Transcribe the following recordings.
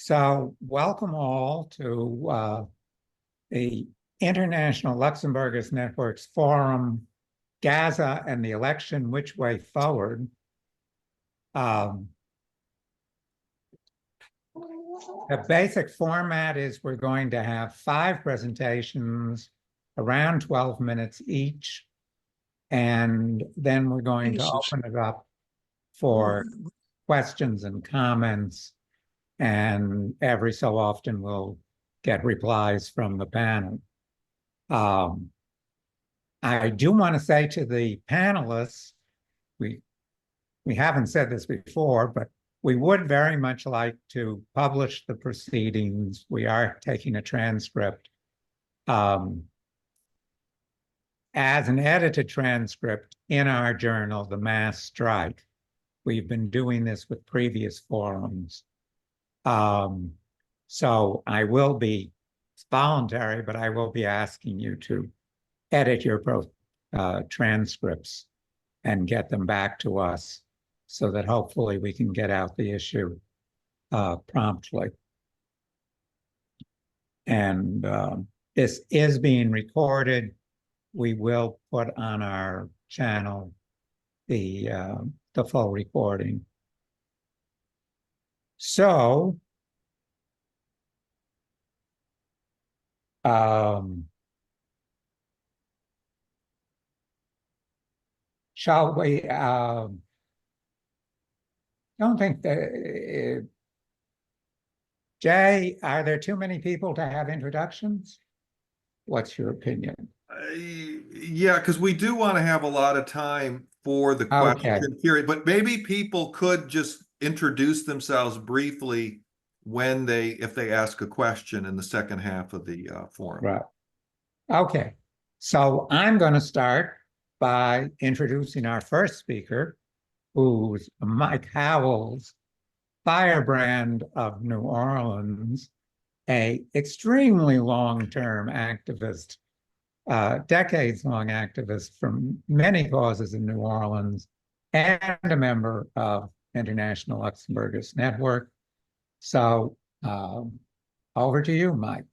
So welcome all to the International Luxemburgist Network's forum, Gaza and the Election, Which Way Forward? The basic format is we're going to have 5 presentations, around 12 minutes each, and then we're going to open it up for questions and comments, and every so often we'll get replies from the panel. I do want to say to the panelists, we haven't said this before, but we would very much like to publish the proceedings. We are taking a transcript as an edited transcript in our journal, The Mass Strike. We've been doing this with previous forums. So I will be, it's voluntary, but I will be asking you to edit your transcripts and get them back to us so that hopefully we can get out the issue promptly. And this is being recorded. We will put on our channel the full recording. So, shall we, don't think that, Jay, are there too many people to have introductions? What's your opinion? Yeah, because we do want to have a lot of time for the question period, but maybe people could just introduce themselves briefly if they ask a question in the second half of the forum. Right. Okay. So I'm going to start by introducing our first speaker, who's Mike Howells, Firebrand of New Orleans, a extremely long-term activist, decades-long activist from many causes in New Orleans, and a member of International Luxemburgist Network. So over to you, Mike.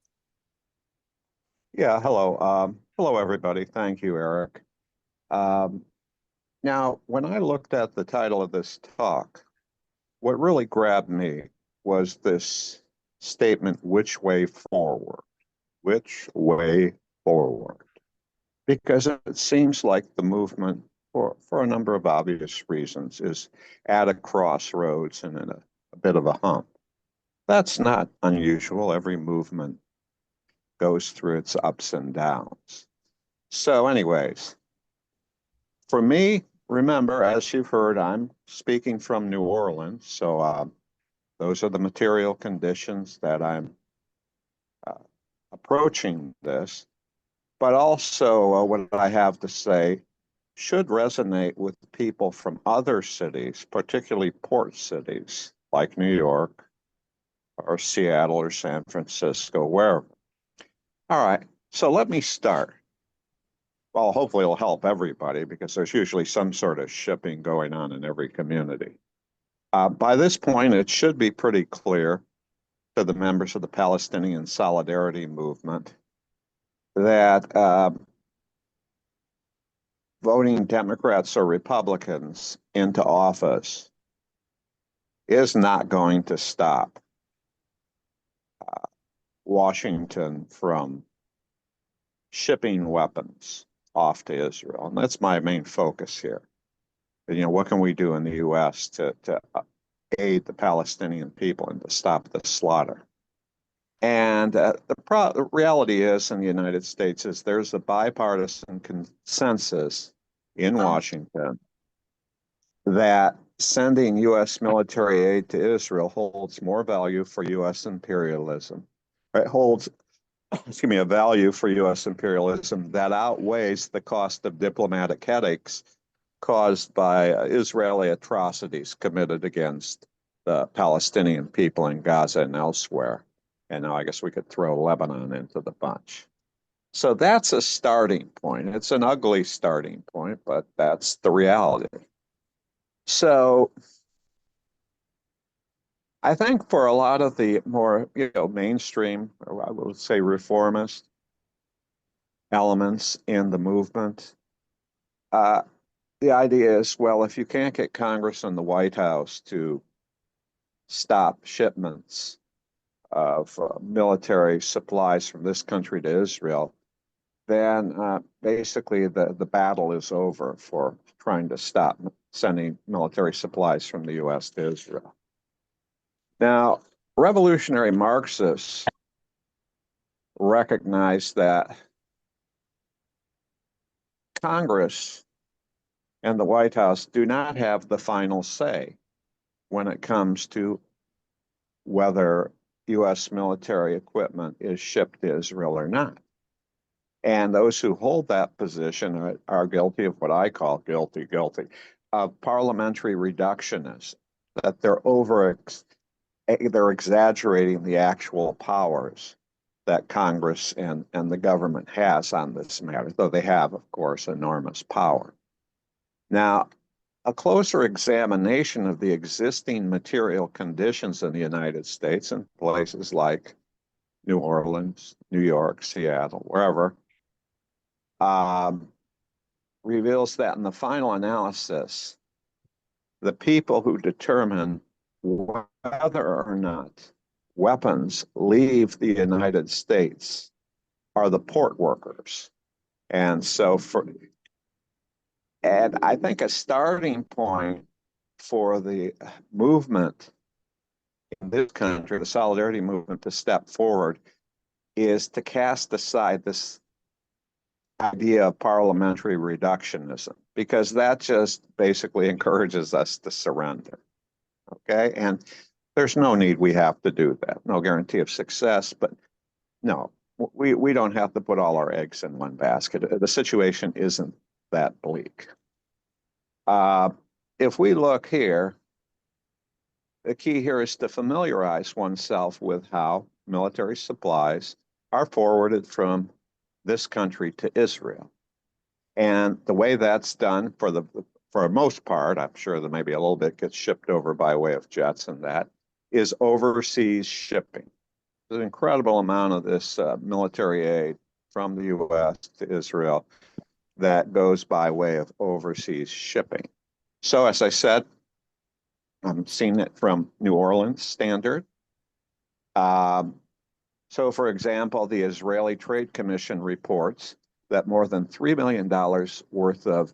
Yeah, hello. Hello, everybody. Thank you, Eric. Now, when I looked at the title of this talk, what really grabbed me was this statement, which way forward? Which way forward? Because it seems like the movement, for a number of obvious reasons, is at a crossroads and in a bit of a hump. That's not unusual. Every movement goes through its ups and downs. So anyways, for me, remember, as you've heard, I'm speaking from New Orleans. So those are the material conditions that I'm approaching this. But also what I have to say should resonate with people from other cities, particularly port cities like New York or Seattle or San Francisco, wherever. All right, so let me start. Well, hopefully it'll help everybody because there's usually some sort of shipping going on in every community. By this point, it should be pretty clear to the members of the Palestinian Solidarity Movement that voting Democrats or Republicans into office is not going to stop Washington from shipping weapons off to Israel. And that's my main focus here. You know, what can we do in the U.S. to aid the Palestinian people and to stop the slaughter? And the reality is in the United States is there's a bipartisan consensus in Washington that sending U.S. military aid to Israel holds more value for U.S. imperialism. It holds, excuse me, a value for U.S. imperialism that outweighs the cost of diplomatic headaches caused by Israeli atrocities committed against the Palestinian people in Gaza and elsewhere. And now I guess we could throw Lebanon into the bunch. So that's a starting point. It's an ugly starting point, but that's the reality. So I think for a lot of the more, mainstream, or I would say reformist elements in the movement, the idea is, well, if you can't get Congress and the White House to stop shipments of military supplies from this country to Israel, then basically the battle is over for trying to stop sending military supplies from the U.S. to Israel. Now, revolutionary Marxists recognize that Congress and the White House do not have the final say when it comes to whether U.S. military equipment is shipped to Israel or not. And those who hold that position are guilty of what I call guilty of parliamentary reductionism, that they're exaggerating the actual powers that Congress and the government has on this matter, though they have, of course, enormous power. Now, a closer examination of the existing material conditions in the United States in places like New Orleans, New York, Seattle, wherever, reveals that in the final analysis, the people who determine whether or not weapons leave the United States are the port workers. And I think a starting point for the movement in this country, the solidarity movement, to step forward is to cast aside this idea of parliamentary reductionism, because that just basically encourages us to surrender. Okay, and there's no need we have to do that. No guarantee of success, but no, we don't have to put all our eggs in one basket. The situation isn't that bleak. If we look here, the key here is to familiarize oneself with how military supplies are forwarded from this country to Israel. And the way that's done for the most part, I'm sure that maybe a little bit gets shipped over by way of jets and that, is overseas shipping. There's an incredible amount of this military aid from the U.S. to Israel that goes by way of overseas shipping. So as I said, I'm seeing it from New Orleans standard. So for example, the Israeli Trade Commission reports that more than $3 million worth of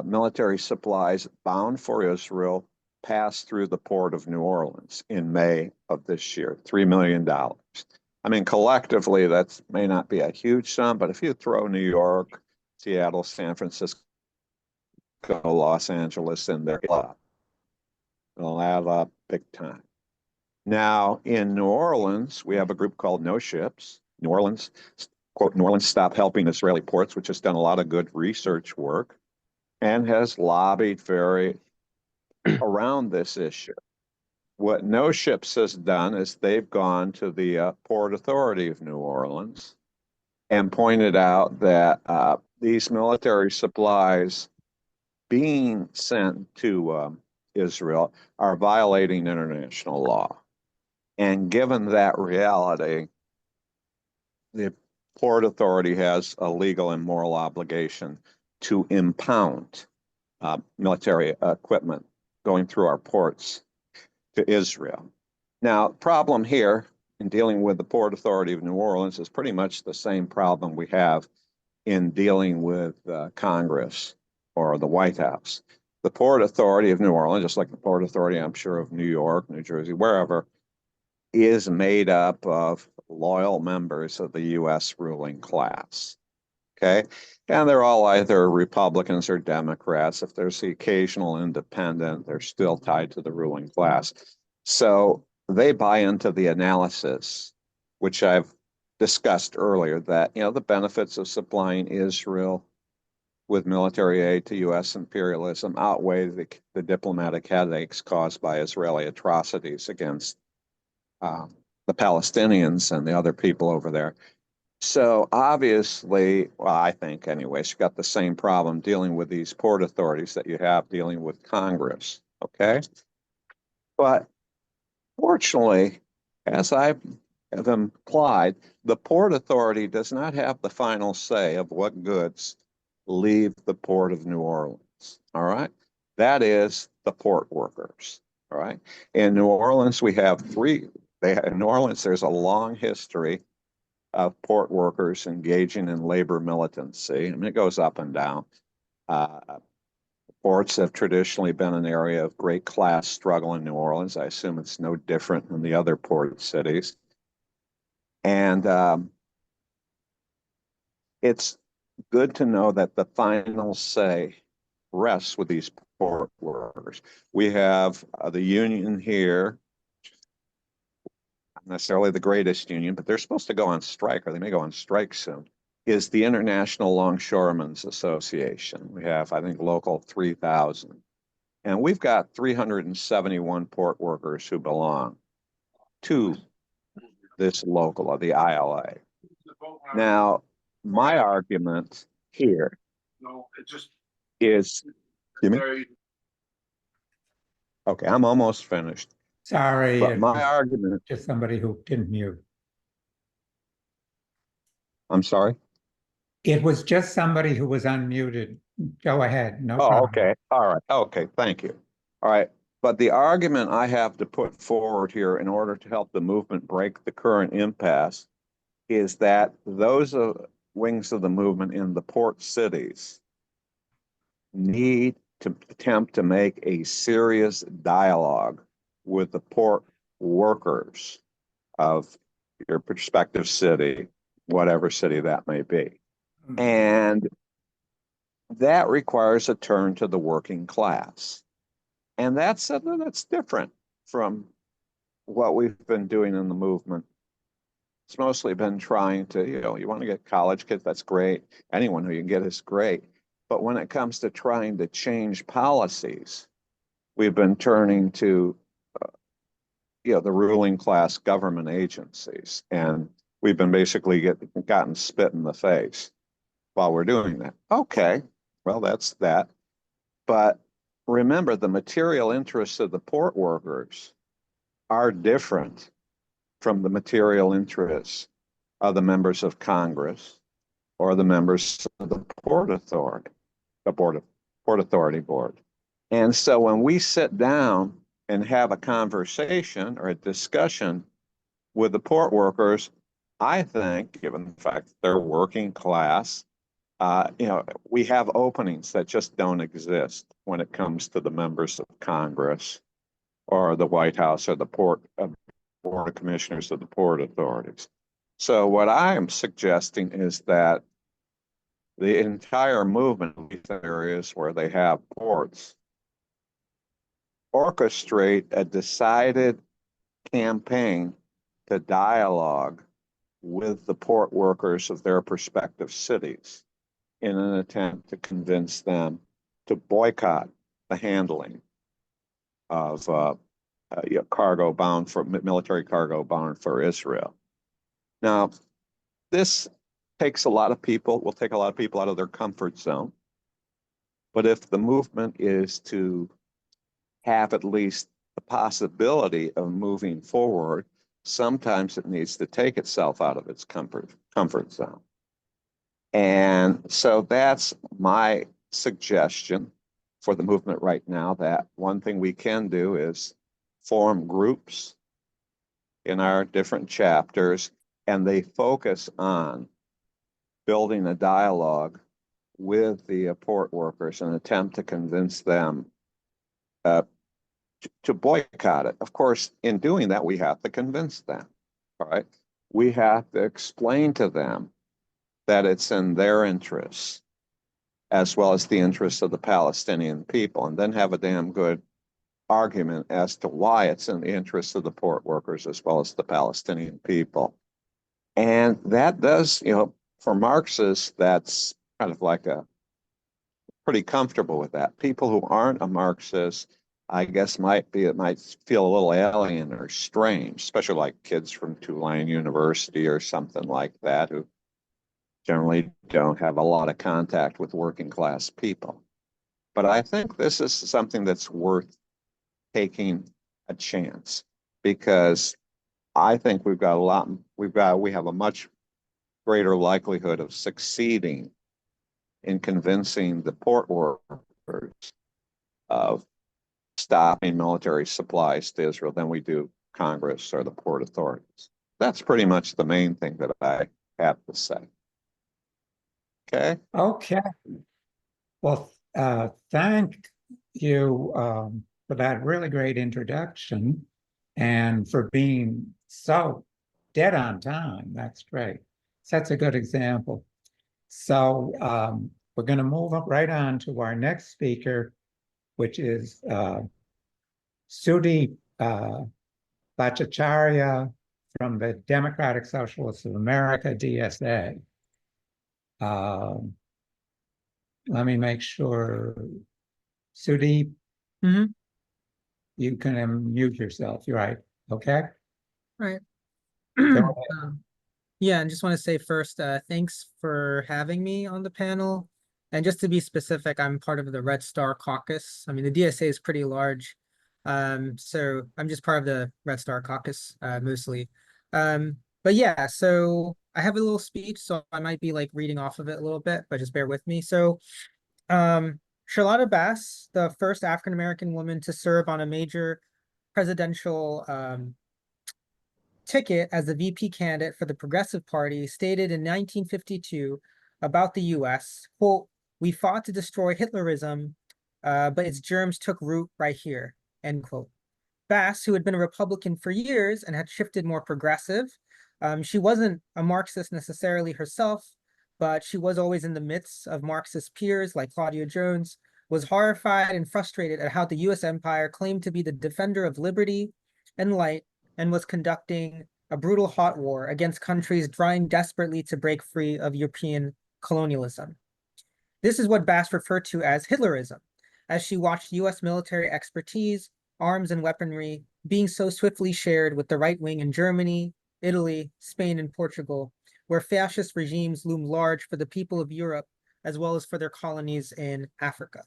military supplies bound for Israel passed through the port of New Orleans in May of this year, $3 million. I mean, collectively, that may not be a huge sum, but if you throw New York, Seattle, San Francisco, Los Angeles in there, it'll add up big time. Now, in New Orleans, we have a group called No Ships. New Orleans, quote, New Orleans Stop Helping Israeli Ports, which has done a lot of good research work and has lobbied very around this issue. What No Ships has done is they've gone to the Port Authority of New Orleans and pointed out that these military supplies being sent to Israel are violating international law. And given that reality, the Port Authority has a legal and moral obligation to impound military equipment going through our ports to Israel. Now, problem here in dealing with the Port Authority of New Orleans is pretty much the same problem we have in dealing with Congress or the White House. The Port Authority of New Orleans, just like the Port Authority, I'm sure, of New York, New Jersey, wherever, is made up of loyal members of the U.S. ruling class. Okay, and they're all either Republicans or Democrats. If there's the occasional independent, they're still tied to the ruling class. So they buy into the analysis, which I've discussed earlier, that the benefits of supplying Israel with military aid to U.S. imperialism outweigh the diplomatic headaches caused by Israeli atrocities against the Palestinians and the other people over there. So obviously, well, I think anyways, you've got the same problem dealing with these port authorities that you have dealing with Congress, okay? But Fortunately, as I have implied, the Port Authority does not have the final say of what goods leave the Port of New Orleans. All right. That is the port workers. All right. In New Orleans, we have in New Orleans, there's a long history of port workers engaging in labor militancy. I mean, it goes up and down. Ports have traditionally been an area of great class struggle in New Orleans. I assume it's no different than the other port cities. And it's good to know that the final say rests with these port workers. We have the union here, not necessarily the greatest union, but they're supposed to go on strike, or they may go on strike soon, is the International Longshoremen's Association. We have, I think, local 3,000. And we've got 371 port workers who belong to this local of the ILA. Now, my argument here is, okay, I'm almost finished. Sorry, but my argument, just somebody who didn't mute. I'm sorry. It was just somebody who was unmuted. Go ahead. No problem. Okay. All right. Okay. Thank you. All right. But the argument I have to put forward here in order to help the movement break the current impasse is that those wings of the movement in the port cities need to attempt to make a serious dialogue with the port workers of your prospective city, whatever city that may be. And that requires a turn to the working class. And that's different from what we've been doing in the movement. It's mostly been trying to, you want to get college kids, that's great. Anyone who you can get is great. But when it comes to trying to change policies, we've been turning to, the ruling class government agencies. And we've been basically gotten spit in the face while we're doing that. Okay, well, that's that. But remember, the material interests of the port workers are different from the material interests of the members of Congress or the members of the Port Authority, Port Authority Board. And so when we sit down and have a conversation or a discussion with the port workers, I think, given the fact that they're working class, we have openings that just don't exist when it comes to the members of Congress or the White House or the Board of Commissioners of the Port Authorities. So what I am suggesting is that the entire movement of these areas where they have ports orchestrate a decided campaign to dialogue with the port workers of their prospective cities in an attempt to convince them to boycott the handling of cargo bound for military cargo bound for Israel. Now, this takes a lot of people, will take a lot of people out of their comfort zone. But if the movement is to have at least the possibility of moving forward, sometimes it needs to take itself out of its comfort zone. And so that's my suggestion for the movement right now, that one thing we can do is form groups in our different chapters, and they focus on building a dialogue with the port workers and attempt to convince them to boycott it. Of course, in doing that, we have to convince them, all right? We have to explain to them that it's in their interests as well as the interests of the Palestinian people, and then have a damn good argument as to why it's in the interests of the port workers as well as the Palestinian people. And that does, for Marxists, that's kind of like pretty comfortable with that. People who aren't a Marxist, I guess, might feel a little alien or strange, especially like kids from Tulane University or something like that, who generally don't have a lot of contact with working class people. But I think this is something that's worth taking a chance. because I think we have a much greater likelihood of succeeding in convincing the port workers of stopping military supplies to Israel than we do Congress or the port authorities. That's pretty much the main thing that I have to say. Okay. Okay. Well, thank you for that really great introduction and for being so dead on time. That's great. That's a good example. So we're going to move up right on to our next speaker, which is Sudip Bhattacharya from the Democratic Socialists of America, DSA. Let me make sure. Sudip, you can unmute yourself. You're right. Okay. Right. Go Yeah, and just want to say first, thanks for having me on the panel. And just to be specific, I'm part of the Red Star Caucus. I mean, the DSA is pretty large. So I'm just part of the Red Star Caucus, mostly. But yeah, so I have a little speech, so I might be like reading off of it a little bit, but just bear with me. So, Charlotta Bass, the first African-American woman to serve on a major presidential ticket as the VP candidate for the Progressive Party, stated in 1952 about the US, quote, "We fought to destroy Hitlerism, but its germs took root right here," end quote. Bass, who had been a Republican for years and had shifted more progressive, she wasn't a Marxist necessarily herself, but she was always in the midst of Marxist peers like Claudia Jones, was horrified and frustrated at how the US empire claimed to be the defender of liberty and light and was conducting a brutal hot war against countries trying desperately to break free of European colonialism. This is what Bass referred to as Hitlerism, as she watched US military expertise, arms, and weaponry being so swiftly shared with the right wing in Germany, Italy, Spain, and Portugal, where fascist regimes loomed large for the people of Europe as well as for their colonies in Africa.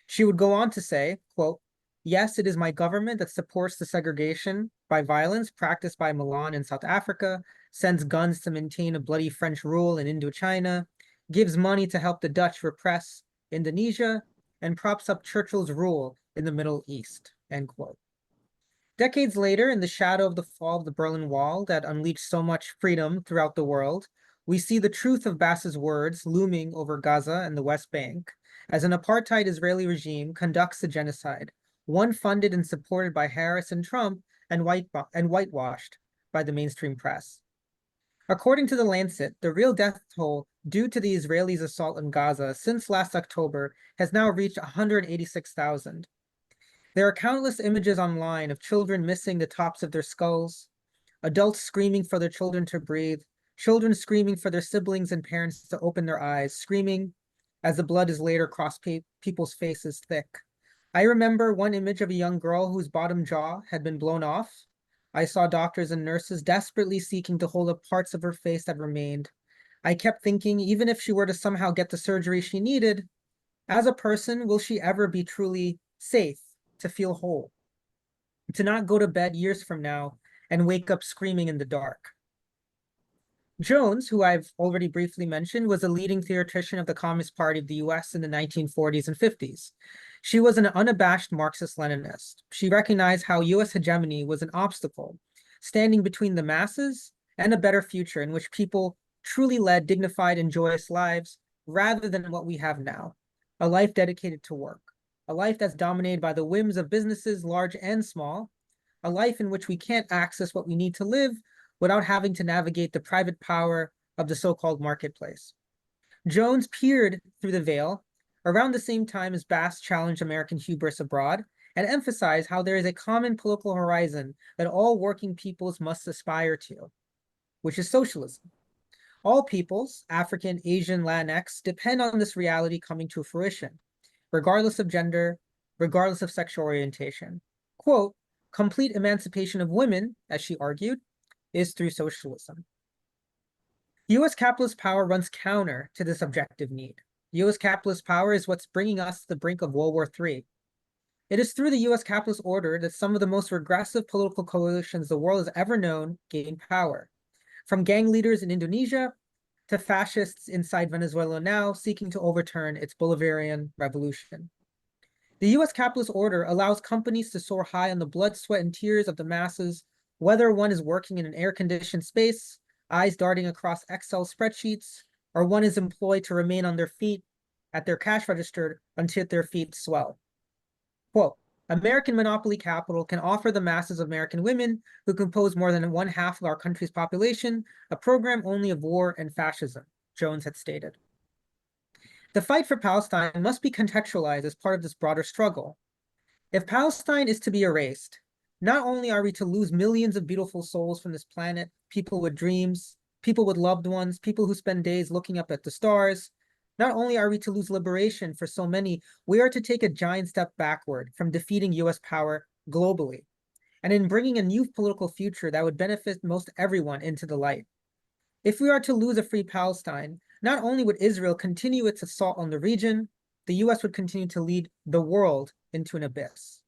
She would go on to say, quote, "Yes, it is my government that supports the segregation by violence practiced by Milan in South Africa, sends guns to maintain a bloody French rule in Indochina, gives money to help the Dutch repress Indonesia, and props up Churchill's rule in the Middle East," end quote. Decades later, in the shadow of the fall of the Berlin Wall that unleashed so much freedom throughout the world, we see the truth of Bass's words looming over Gaza and the West Bank as an apartheid Israeli regime conducts a genocide, one funded and supported by Harris and Trump and whitewashed by the mainstream press. According to The Lancet, the real death toll due to the Israelis' assault on Gaza since last October has now reached 186,000. There are countless images online of children missing the tops of their skulls, adults screaming for their children to breathe, children screaming for their siblings and parents to open their eyes, screaming as the blood is laid across people's faces thick. I remember one image of a young girl whose bottom jaw had been blown off. I saw doctors and nurses desperately seeking to hold up parts of her face that remained. I kept thinking, even if she were to somehow get the surgery she needed, as a person, will she ever be truly safe, to feel whole, to not go to bed years from now and wake up screaming in the dark? Jones, who I've already briefly mentioned, was a leading theoretician of the Communist Party of the US in the 1940s and 50s. She was an unabashed Marxist-Leninist. She recognized how US hegemony was an obstacle, standing between the masses and a better future in which people truly led dignified and joyous lives rather than what we have now, a life dedicated to work, a life that's dominated by the whims of businesses large and small, a life in which we can't access what we need to live without having to navigate the private power of the so-called marketplace. Jones peered through the veil around the same time as Bass challenged American hubris abroad and emphasized how there is a common political horizon that all working peoples must aspire to, which is socialism. All peoples, African, Asian, Latinx, depend on this reality coming to fruition, regardless of gender, regardless of sexual orientation. Quote, "Complete emancipation of women," as she argued, is through socialism. US capitalist power runs counter to this objective need. US capitalist power is what's bringing us to the brink of World War III. It is through the US capitalist order that some of the most regressive political coalitions the world has ever known gain power. From gang leaders in Indonesia to fascists inside Venezuela now seeking to overturn its Bolivarian revolution. The US capitalist order allows companies to soar high on the blood, sweat, and tears of the masses, whether one is working in an air-conditioned space, eyes darting across Excel spreadsheets, or one is employed to remain on their feet at their cash register until their feet swell. Quote, American monopoly capital can offer the masses of American women, who compose more than 1/2 of our country's population, a program only of war and fascism, Jones had stated. The fight for Palestine must be contextualized as part of this broader struggle. If Palestine is to be erased, not only are we to lose millions of beautiful souls from this planet, people with dreams, people with loved ones, people who spend days looking up at the stars, not only are we to lose liberation for so many, we are to take a giant step backward from defeating US power globally, and in bringing a new political future that would benefit most everyone into the light. If we are to lose a free Palestine, not only would Israel continue its assault on the region, the US would continue to lead the world into an abyss.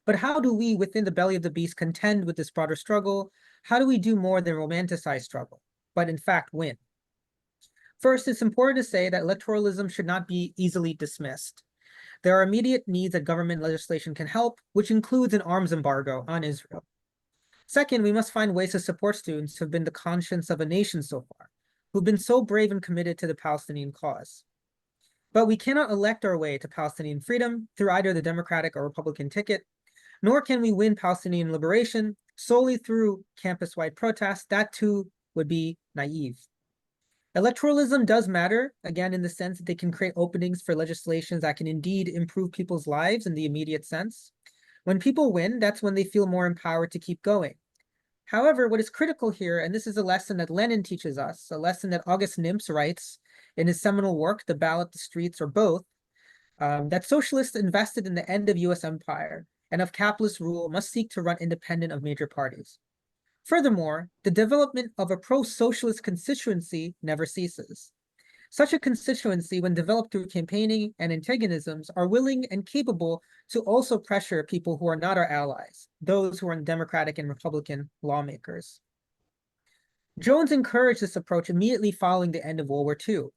But how do we, within the belly of the beast, contend with this broader struggle? How do we do more than romanticize struggle, but in fact win? First, it's important to say that electoralism should not be easily dismissed. There are immediate needs that government legislation can help, which includes an arms embargo on Israel. Second, we must find ways to support students who have been the conscience of a nation so far, who've been so brave and committed to the Palestinian cause. But we cannot elect our way to Palestinian freedom through either the Democratic or Republican ticket, nor can we win Palestinian liberation solely through campus-wide protests. That too would be naive. Electoralism does matter, again, in the sense that they can create openings for legislations that can indeed improve people's lives in the immediate sense. When people win, that's when they feel more empowered to keep going. However, what is critical here, and this is a lesson that Lenin teaches us, a lesson that August Nimps writes in his seminal work, The Ballot, the Streets, or Both, that socialists invested in the end of US empire and of capitalist rule must seek to run independent of major parties. Furthermore, the development of a pro-socialist constituency never ceases. Such a constituency, when developed through campaigning and antagonisms, are willing and capable to also pressure people who are not our allies, those who are Democratic and Republican lawmakers. Jones encouraged this approach immediately following the end of World War II.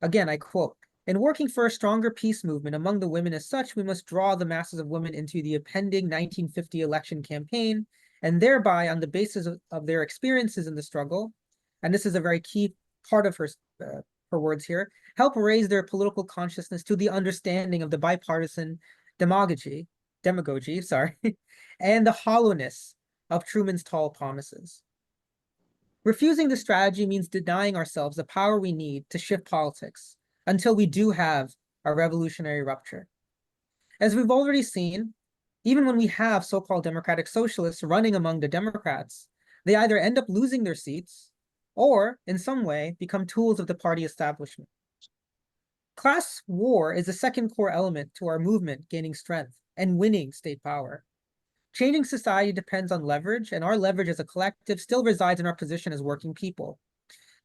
Again, I quote, "In working for a stronger peace movement among the women as such, we must draw the masses of women into the impending 1950 election campaign, and thereby, on the basis of their experiences in the struggle," and this is a very key part of her words here, "help raise their political consciousness to the understanding of the bipartisan demagogy, and the hollowness of Truman's tall promises." Refusing the strategy means denying ourselves the power we need to shift politics until we do have a revolutionary rupture. As we've already seen, even when we have so-called democratic socialists running among the Democrats, they either end up losing their seats or, in some way, become tools of the party establishment. Class war is the second core element to our movement gaining strength and winning state power. Changing society depends on leverage, and our leverage as a collective still resides in our position as working people.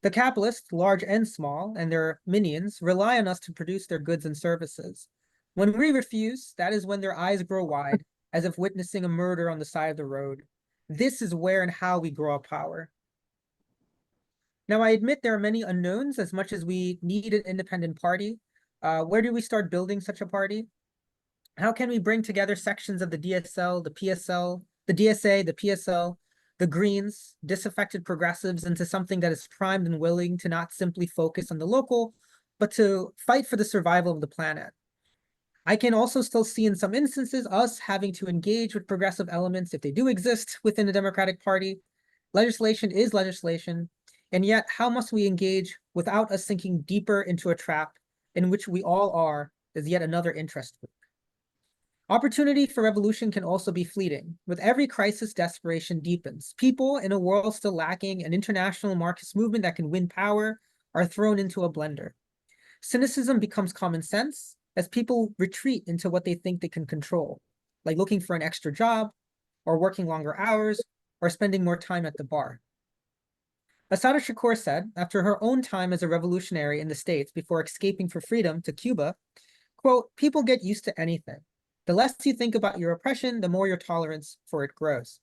The capitalists, large and small, and their minions, rely on us to produce their goods and services. When we refuse, that is when their eyes grow wide, as if witnessing a murder on the side of the road. This is where and how we grow our power. Now, I admit there are many unknowns. As much as we need an independent party, where do we start building such a party? How can we bring together sections of the DSL, the PSL, the DSA, the PSL, the Greens, disaffected progressives into something that is primed and willing to not simply focus on the local, but to fight for the survival of the planet? I can also still see in some instances us having to engage with progressive elements if they do exist within the Democratic Party. Legislation is legislation, and yet how must we engage without us sinking deeper into a trap in which we all are as yet another interest group? Opportunity for revolution can also be fleeting. With every crisis, desperation deepens. People, in a world still lacking an international Marxist movement that can win power, are thrown into a blender. Cynicism becomes common sense as people retreat into what they think they can control, like looking for an extra job, or working longer hours, or spending more time at the bar. Asada Shakur said, after her own time as a revolutionary in the States before escaping for freedom to Cuba, quote, "People get used to anything. The less you think about your oppression, the more your tolerance for it grows.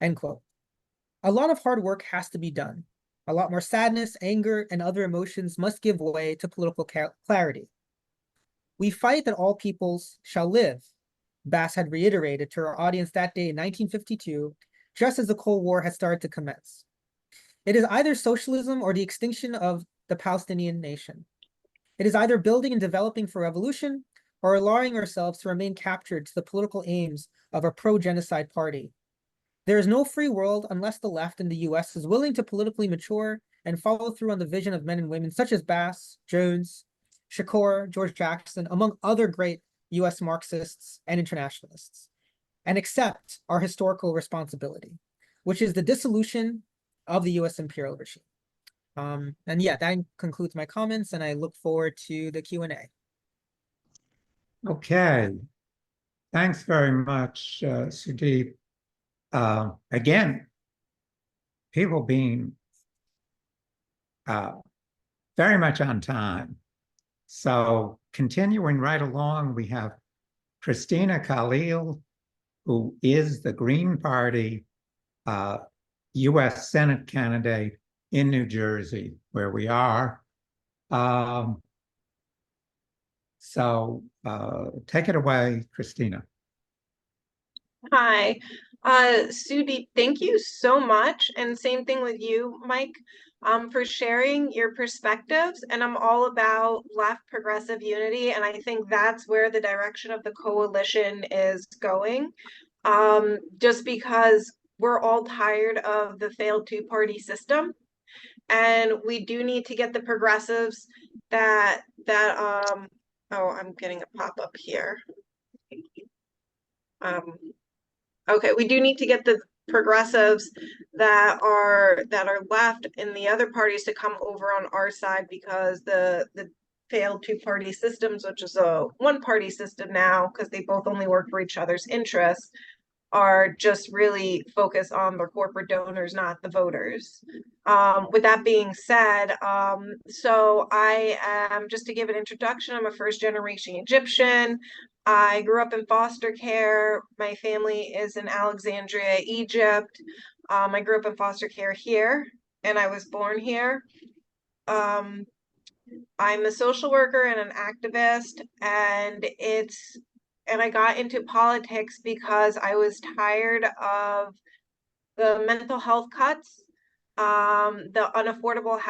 End quote. A lot of hard work has to be done. A lot more sadness, anger, and other emotions must give way to political clarity. We fight that all peoples shall live, Bass had reiterated to our audience that day in 1952, just as the Cold War had started to commence. It is either socialism or the extinction of the Palestinian nation. It is either building and developing for revolution or allowing ourselves to remain captured to the political aims of a pro-genocide party. There is no free world unless the left in the US is willing to politically mature and follow through on the vision of men and women such as Bass, Jones, Shakur, George Jackson, among other great US Marxists and internationalists, and accept our historical responsibility, which is the dissolution of the US imperial regime. And yeah, that concludes my comments, and I look forward to the Q&A. Okay. Thanks very much, Sudip. Again, people being very much on time. So continuing right along, we have Christina Khalil, who is the Green Party U.S. Senate candidate in New Jersey, where we are. So take it away, Christina. Hi, Sudip, thank you so much. And same thing with you, Mike, for sharing your perspectives. And I'm all about left progressive unity. And I think that's where the direction of the coalition is going. Just because we're all tired of the failed two-party system. And we do need to get the progressives oh, I'm getting a pop-up here. Okay, we do need to get the progressives that are left in the other parties to come over on our side, because the failed two-party systems, which is a one-party system now because they both only work for each other's interests, are just really focused on the corporate donors, not the voters. With that being said, so I am, just to give an introduction, I'm a first-generation Egyptian. I grew up in foster care. My family is in Alexandria, Egypt. I grew up in foster care here, and I was born here. I'm a social worker and an activist, and I got into politics because I was tired of the mental health cuts, the unaffordable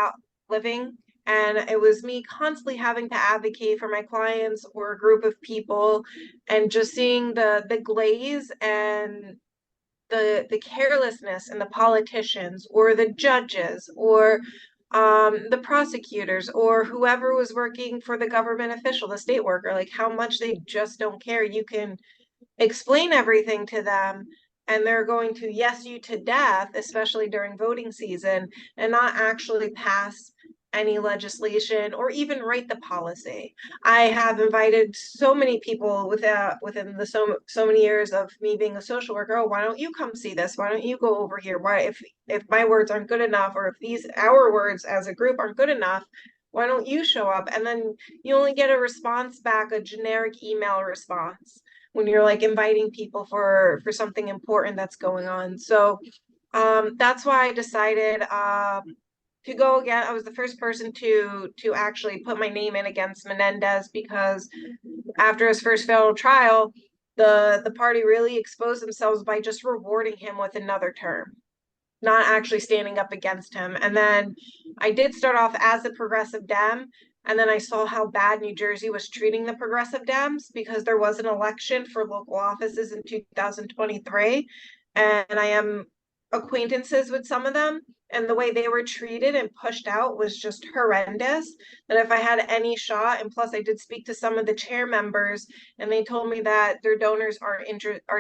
living, and it was me constantly having to advocate for my clients or a group of people, and just seeing the glaze and the carelessness in the politicians or the judges or the prosecutors or whoever was working for the government official, the state worker, like how much they just don't care. You can explain everything to them and they're going to yes you to death, especially during voting season, and not actually pass any legislation or even write the policy. I have invited so many people within the so many years of me being a social worker. Oh, why don't you come see this? Why don't you go over here? Why, if my words aren't good enough, or if our words as a group aren't good enough, why don't you show up? And then you only get a response back, a generic email response, when you're like inviting people for something important that's going on. So that's why I decided to go again. I was the first person to actually put my name in against Menendez, because after his first federal trial, the party really exposed themselves by just rewarding him with another term, not actually standing up against him. And then I did start off as a progressive Dem, and then I saw how bad New Jersey was treating the progressive Dems, because there was an election for local offices in 2023, and I am acquaintances with some of them, and the way they were treated and pushed out was just horrendous. That if I had any shot, and plus I did speak to some of the chair members, and they told me that their donors are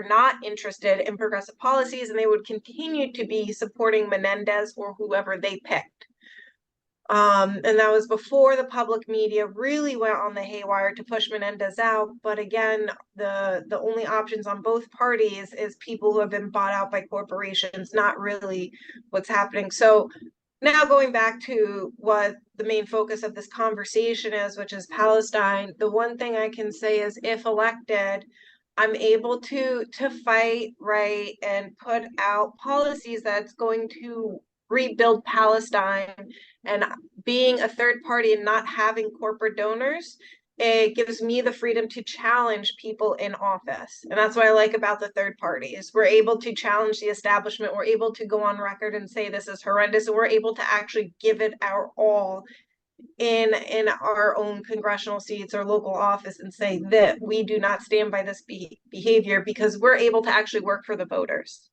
not interested in progressive policies, and they would continue to be supporting Menendez or whoever they picked. And that was before the public media really went on the haywire to push Menendez out. But again, the only options on both parties is people who have been bought out by corporations, not really what's happening. So now going back to what the main focus of this conversation is, which is Palestine, the one thing I can say is if elected, I'm able to fight, right, and put out policies that's going to rebuild Palestine. And being a third party and not having corporate donors, it gives me the freedom to challenge people in office. And that's what I like about the third parties. We're able to challenge the establishment. We're able to go on record and say this is horrendous, and we're able to actually give it our all in our own congressional seats or local office and say that we do not stand by this behavior, because we're able to actually work for the voters.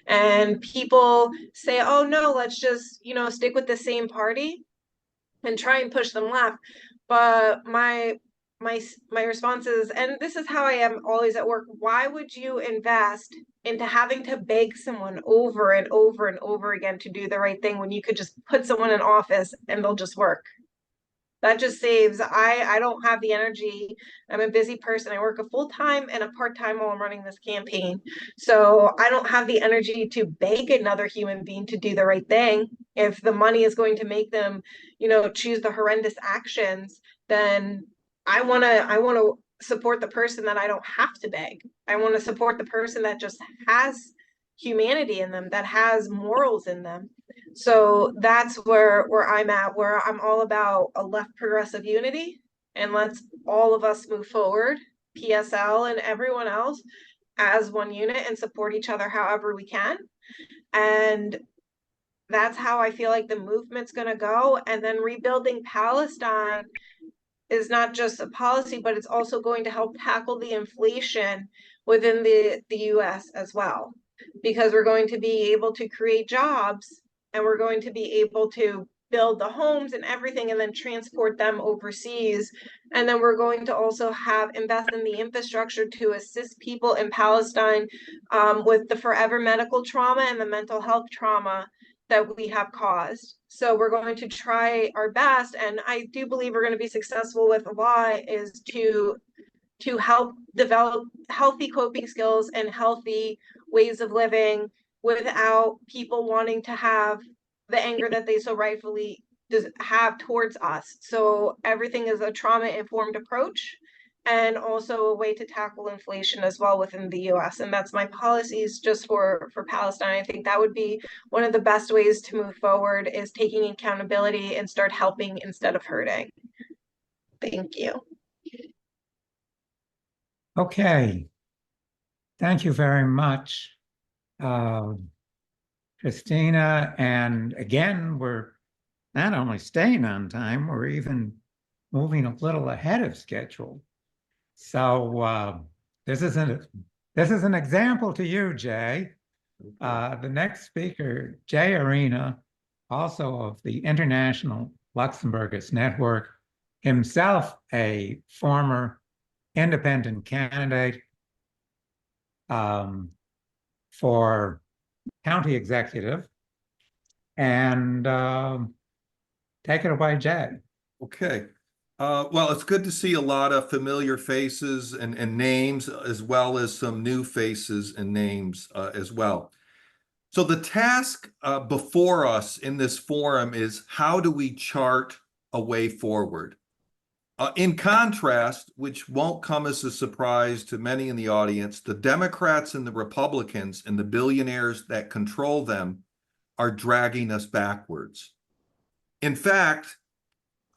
And people say, oh no, let's just, stick with the same party and try and push them left. But my response is, and this is how I am always at work, why would you invest into having to beg someone over and over and over again to do the right thing when you could just put someone in office and they'll just work? That just saves. I don't have the energy. I'm a busy person. I work a full-time and a part-time while I'm running this campaign. So I don't have the energy to beg another human being to do the right thing. If the money is going to make them, choose the horrendous actions, then I wanna support the person that I don't have to beg. I want to support the person that just has humanity in them, that has morals in them. So that's where I'm at, where I'm all about a left progressive unity, and let's all of us move forward, PSL and everyone else, as one unit and support each other however we can. And that's how I feel like the movement's going to go. And then rebuilding Palestine is not just a policy, but it's also going to help tackle the inflation within the US as well, because we're going to be able to create jobs, and we're going to be able to build the homes and everything and then transport them overseas. And then we're going to also invest in the infrastructure to assist people in Palestine with the forever medical trauma and the mental health trauma that we have caused. So we're going to try our best, and I do believe we're going to be successful with a law, is to help develop healthy coping skills and healthy ways of living without people wanting to have the anger that they so rightfully have towards us. So everything is a trauma-informed approach, and also a way to tackle inflation as well within the US. And that's my policies just for Palestine. I think that would be one of the best ways to move forward, is taking accountability and start helping instead of hurting. Thank you. Okay. Thank you very much, Christina. And again, we're not only staying on time, we're even moving a little ahead of schedule. So this is an example to you, Jay. The next speaker, Jay Arena, also of the International Luxemburgist Network, himself a former independent candidate for county executive. And take it away, Jay. Okay. Well, it's good to see a lot of familiar faces and names, as well as some new faces and names as well. So the task before us in this forum is, how do we chart a way forward? In contrast, which won't come as a surprise to many in the audience, the Democrats and the Republicans and the billionaires that control them are dragging us backwards. In fact,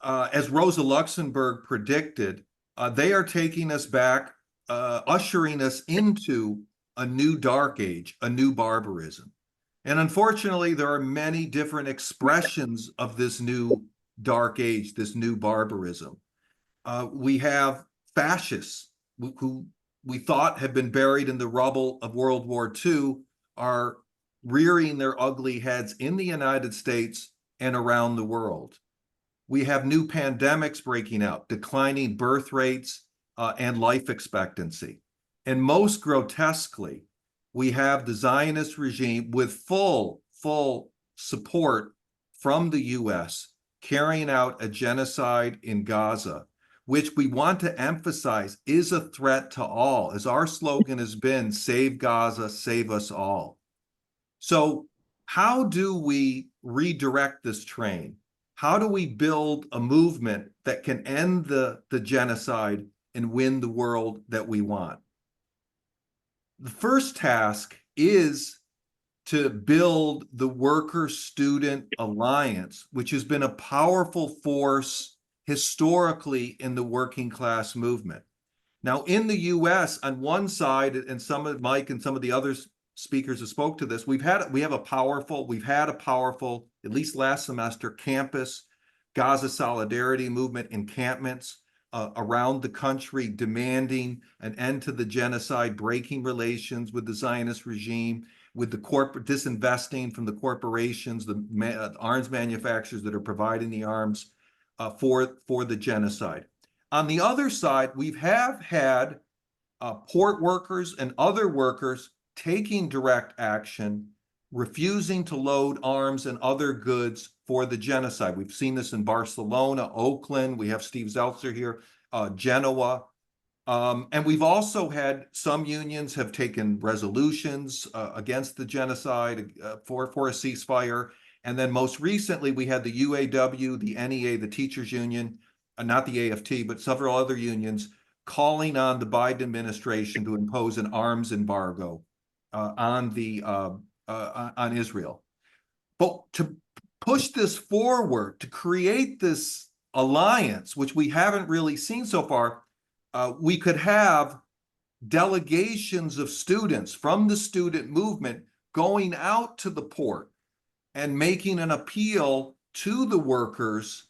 as Rosa Luxemburg predicted, they are taking us back, ushering us into a new dark age, a new barbarism. And unfortunately, there are many different expressions of this new dark age, this new barbarism. We have fascists who we thought had been buried in the rubble of World War II, are rearing their ugly heads in the United States and around the world. We have new pandemics breaking out, declining birth rates and life expectancy. And most grotesquely, we have the Zionist regime with full support from the US carrying out a genocide in Gaza, which we want to emphasize is a threat to all, as our slogan has been, save Gaza, save us all. So how do we redirect this train? How do we build a movement that can end the genocide and win the world that we want? The first task is to build the worker-student alliance, which has been a powerful force historically in the working class movement. Now, in the US, on one side, and some of Mike and some of the other speakers who spoke to this, we've had a powerful, at least last semester, campus Gaza solidarity movement encampments around the country demanding an end to the genocide, breaking relations with the Zionist regime, with the disinvesting from the corporations, the arms manufacturers that are providing the arms for the genocide. On the other side, we have had port workers and other workers taking direct action, refusing to load arms and other goods for the genocide. We've seen this in Barcelona, Oakland. We have Steve Zeltzer here, Genoa. And we've also had some unions have taken resolutions against the genocide for a ceasefire. And then most recently, we had the UAW, the NEA, the teachers union, not the AFT, but several other unions calling on the Biden administration to impose an arms embargo on Israel. But to push this forward, to create this alliance, which we haven't really seen so far, we could have delegations of students from the student movement going out to the port and making an appeal to the workers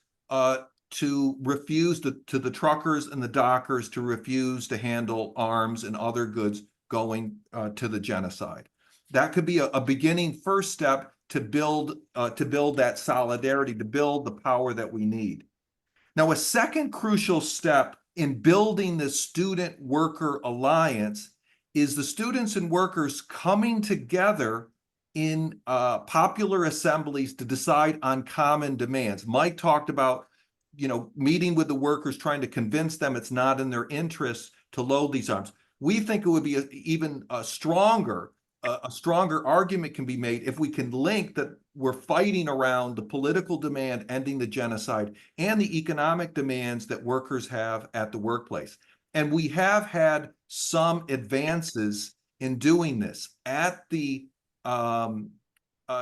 to refuse to the truckers and the dockers to refuse to handle arms and other goods going to the genocide. That could be a beginning first step to build that solidarity, to build the power that we need. Now, a second crucial step in building the student worker alliance is the students and workers coming together in popular assemblies to decide on common demands. Mike talked about, meeting with the workers, trying to convince them it's not in their interest to load these arms. We think it would be even a stronger argument can be made if we can link that we're fighting around the political demand ending the genocide and the economic demands that workers have at the workplace. And we have had some advances in doing this. At the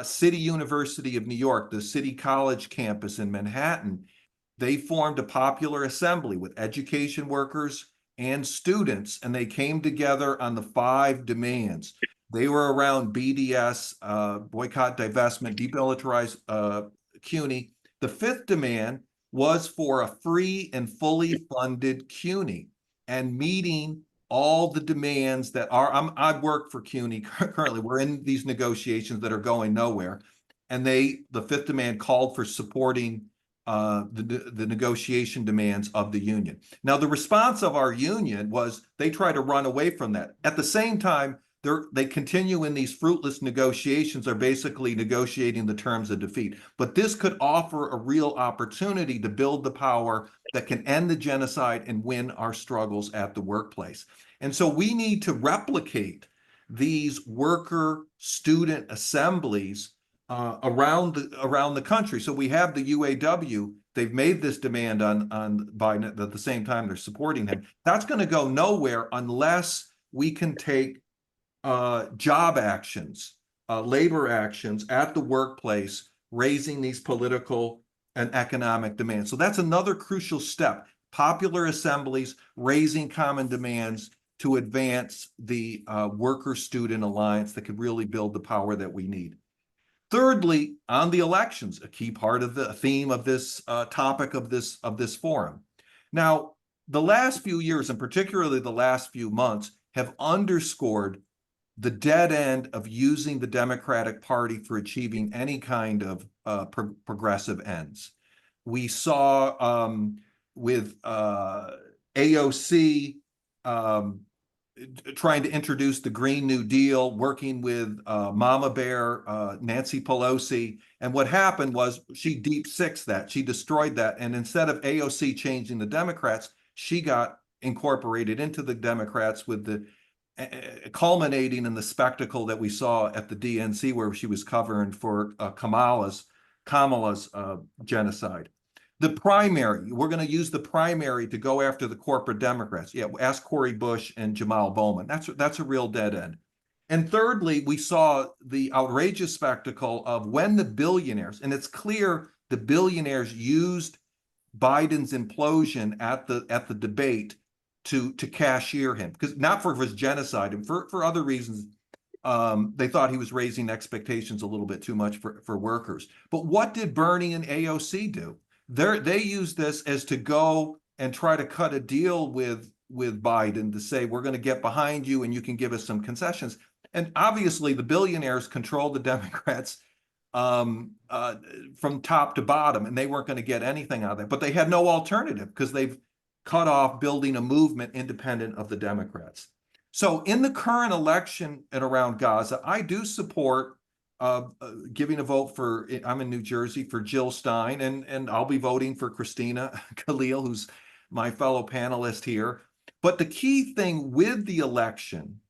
City University of New York, the City College campus in Manhattan, they formed a popular assembly with education workers and students, and they came together on the 5 demands. They were around BDS, boycott, divestment, demilitarize CUNY. The 5th demand was for a free and fully funded CUNY and meeting all the demands that are, I work for CUNY currently. We're in these negotiations that are going nowhere. And the 5th demand called for supporting the negotiation demands of the union. Now, the response of our union was they try to run away from that. At the same time, they continue in these fruitless negotiations, are basically negotiating the terms of defeat. But this could offer a real opportunity to build the power that can end the genocide and win our struggles at the workplace. And so we need to replicate these worker-student assemblies around the country. So we have the UAW. They've made this demand on Biden. At the same time, they're supporting him. That's going to go nowhere unless we can take job actions, labor actions at the workplace, raising these political and economic demands. So that's another crucial step. Popular assemblies, raising common demands to advance the worker-student alliance that could really build the power that we need. Thirdly, on the elections, a key part of the theme of this topic of this forum. Now, the last few years, and particularly the last few months, have underscored the dead end of using the Democratic Party for achieving any kind of progressive ends. We saw with AOC trying to introduce the Green New Deal, working with Mama Bear, Nancy Pelosi. And what happened was she deep sixed that. She destroyed that. And instead of AOC changing the Democrats, she got incorporated into the Democrats with the culminating in the spectacle that we saw at the DNC where she was covering for Kamala's Kamala's genocide. The primary, we're going to use the primary to go after the corporate Democrats. Yeah, ask Cori Bush and Jamal Bowman. That's a real dead end. And thirdly, we saw the outrageous spectacle of when the billionaires, and it's clear the billionaires used Biden's implosion at the debate to cashier him, because not for his genocide and for other reasons. They thought he was raising expectations a little bit too much for workers. But what did Bernie and AOC do? They used this as to go and try to cut a deal with Biden to say, we're going to get behind you and you can give us some concessions. And obviously the billionaires control the Democrats from top to bottom, and they weren't going to get anything out of that. But they had no alternative because they've cut off building a movement independent of the Democrats. So in the current election and around Gaza, I do support giving a vote for, I'm in New Jersey, for Jill Stein, and I'll be voting for Christina Khalil, who's my fellow panelist here. But the key thing with the election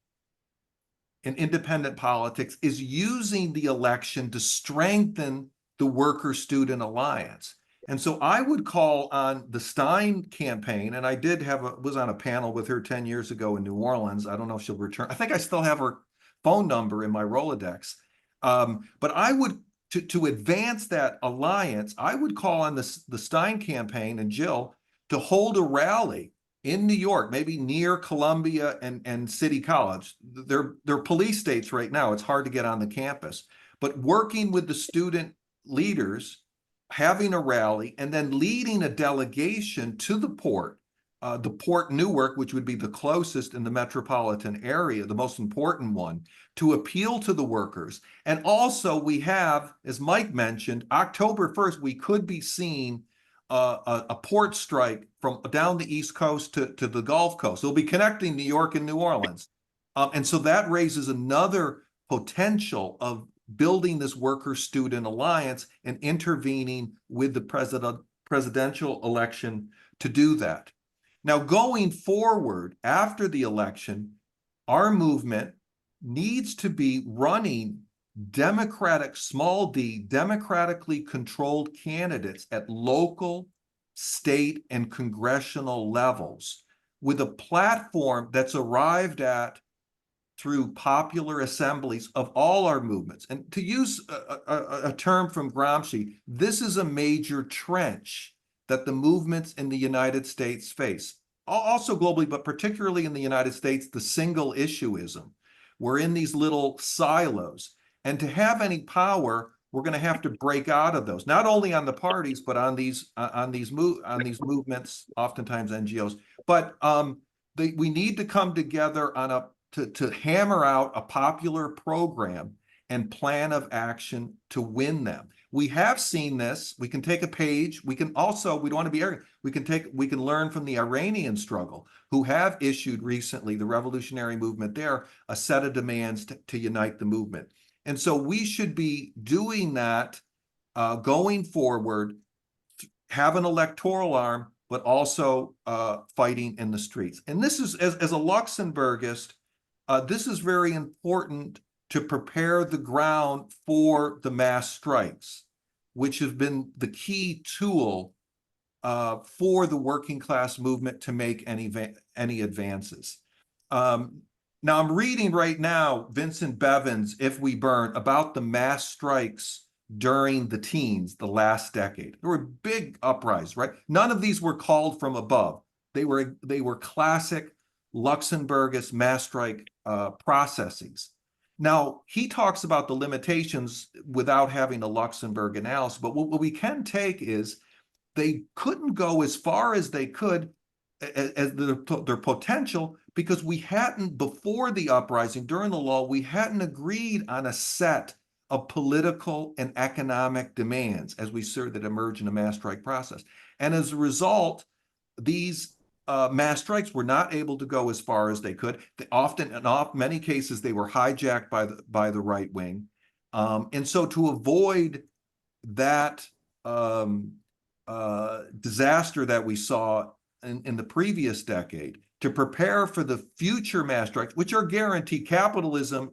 in independent politics is using the election to strengthen the worker-student alliance. And so I would call on the Stein campaign, and I was on a panel with her 10 years ago in New Orleans. I don't know if she'll return. I think I still have her phone number in my Rolodex. But I would, to advance that alliance, I would call on the Stein campaign and Jill to hold a rally in New York, maybe near Columbia and City College. They're police states right now. It's hard to get on the campus. But working with the student leaders, having a rally, and then leading a delegation to the Port Newark, which would be the closest in the metropolitan area, the most important one, to appeal to the workers. And also we have, as Mike mentioned, October 1st, we could be seeing a port strike from down the East Coast to the Gulf Coast. They'll be connecting New York and New Orleans. And so that raises another potential of building this worker-student alliance and intervening with the presidential election to do that. Now, going forward after the election, our movement needs to be running small d, democratically controlled candidates at local, state, and congressional levels with a platform that's arrived at through popular assemblies of all our movements. And to use a term from Gramsci, this is a major trench that the movements in the United States face. Also globally, but particularly in the United States, the single issueism. We're in these little silos. And to have any power, we're going to have to break out of those, not only on the parties, but on these movements, oftentimes NGOs. But we need to come together to hammer out a popular program and plan of action to win them. We have seen this. We can take a page. We can also, we don't want to be arrogant. We can learn from the Iranian struggle, who have issued recently, the revolutionary movement there, a set of demands to unite the movement. And so we should be doing that going forward, have an electoral arm, but also fighting in the streets. And this is, as a Luxemburgist, this is very important to prepare the ground for the mass strikes, which have been the key tool for the working class movement to make any advances. Now I'm reading right now Vincent Bevan's If We Burn about the mass strikes during the teens, the last decade. There were big uprisings, right? None of these were called from above. They were classic Luxemburgist mass strike processes. Now, he talks about the limitations without having a Luxembourg analysis, but what we can take is they couldn't go as far as they could as their potential, because we hadn't, before the uprising, during the law, we hadn't agreed on a set of political and economic demands as we saw that emerge in a mass strike process. And as a result, these mass strikes were not able to go as far as they could. Many cases, they were hijacked by the right wing. And so to avoid that disaster that we saw in the previous decade, to prepare for the future mass strikes, which are guaranteed, capitalism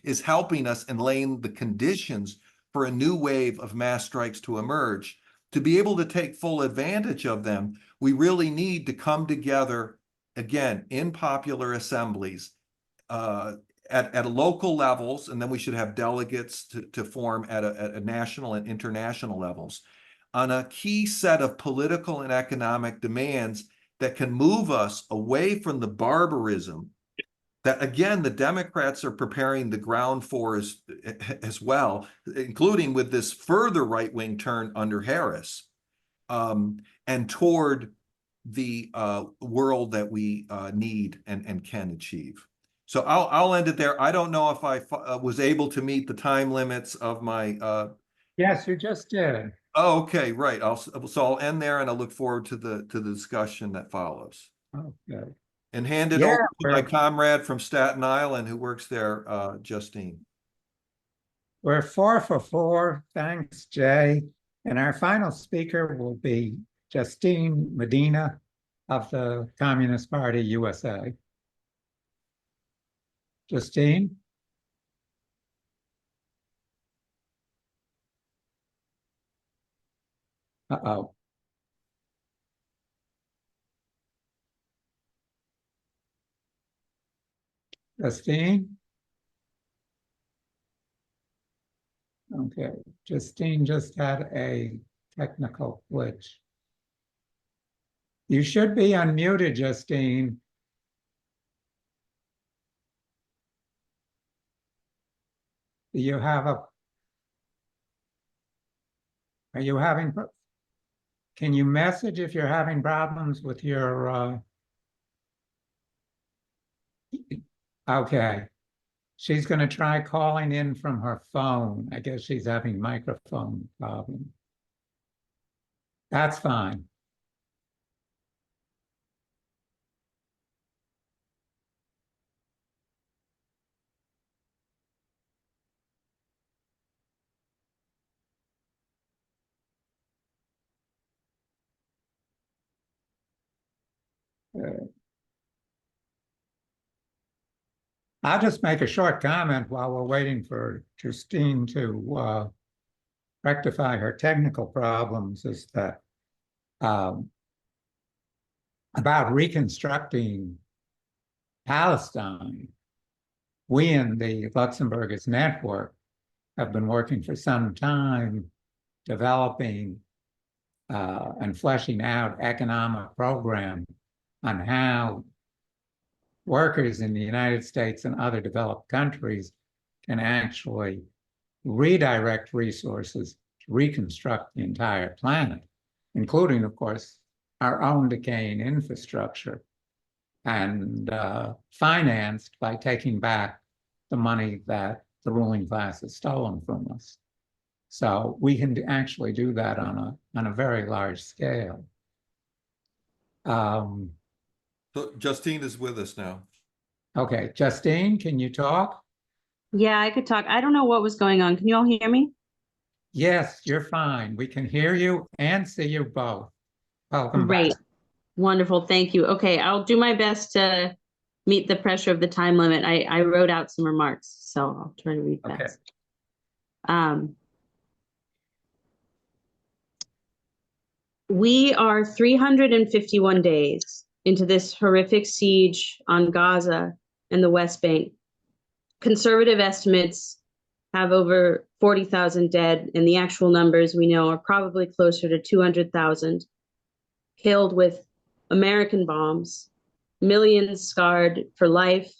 is helping us and laying the conditions for a new wave of mass strikes to emerge. To be able to take full advantage of them, we really need to come together, again, in popular assemblies, at local levels, and then we should have delegates to form at a national and international levels on a key set of political and economic demands that can move us away from the barbarism that, again, the Democrats are preparing the ground for as well, including with this further right-wing turn under Harris, and toward the world that we need and can achieve. So I'll end it there. I don't know if I was able to meet the time limits of my. Yes, you just did. Oh, okay, right. So I'll end there, and I look forward to the discussion that follows. Okay. And hand it over to my comrade from Staten Island who works there, Justine. We're 4 for 4. Thanks, Jay. And our final speaker will be Justine Medina of the Communist Party USA. Justine? Uh-oh. Justine? Okay, Justine just had a technical glitch. You should be unmuted, Justine. Do you have are you having, can you message if you're having problems with your, okay. She's going to try calling in from her phone. I guess she's having microphone problem. That's fine. I'll just make a short comment while we're waiting for Justine to rectify her technical problems, is that about reconstructing Palestine, we in the Luxemburgist Network have been working for some time developing and fleshing out economic program on how workers in the United States and other developed countries can actually redirect resources to reconstruct the entire planet, including, of course, our own decaying infrastructure, and financed by taking back the money that the ruling class has stolen from us. So we can actually do that on a very large scale. So Justine is with us now. Okay, Justine, can you talk? Yeah, I could talk. I don't know what was going on. Can you all hear me? Yes, you're fine. We can hear you and see you both. Welcome Great. back. Wonderful. Thank you. Okay, I'll do my best to meet the pressure of the time limit. I wrote out some remarks, so I'll try to read fast. We are 351 days into this horrific siege on Gaza and the West Bank. Conservative estimates have over 40,000 dead, and the actual numbers we know are probably closer to 200,000, killed with American bombs, millions scarred for life.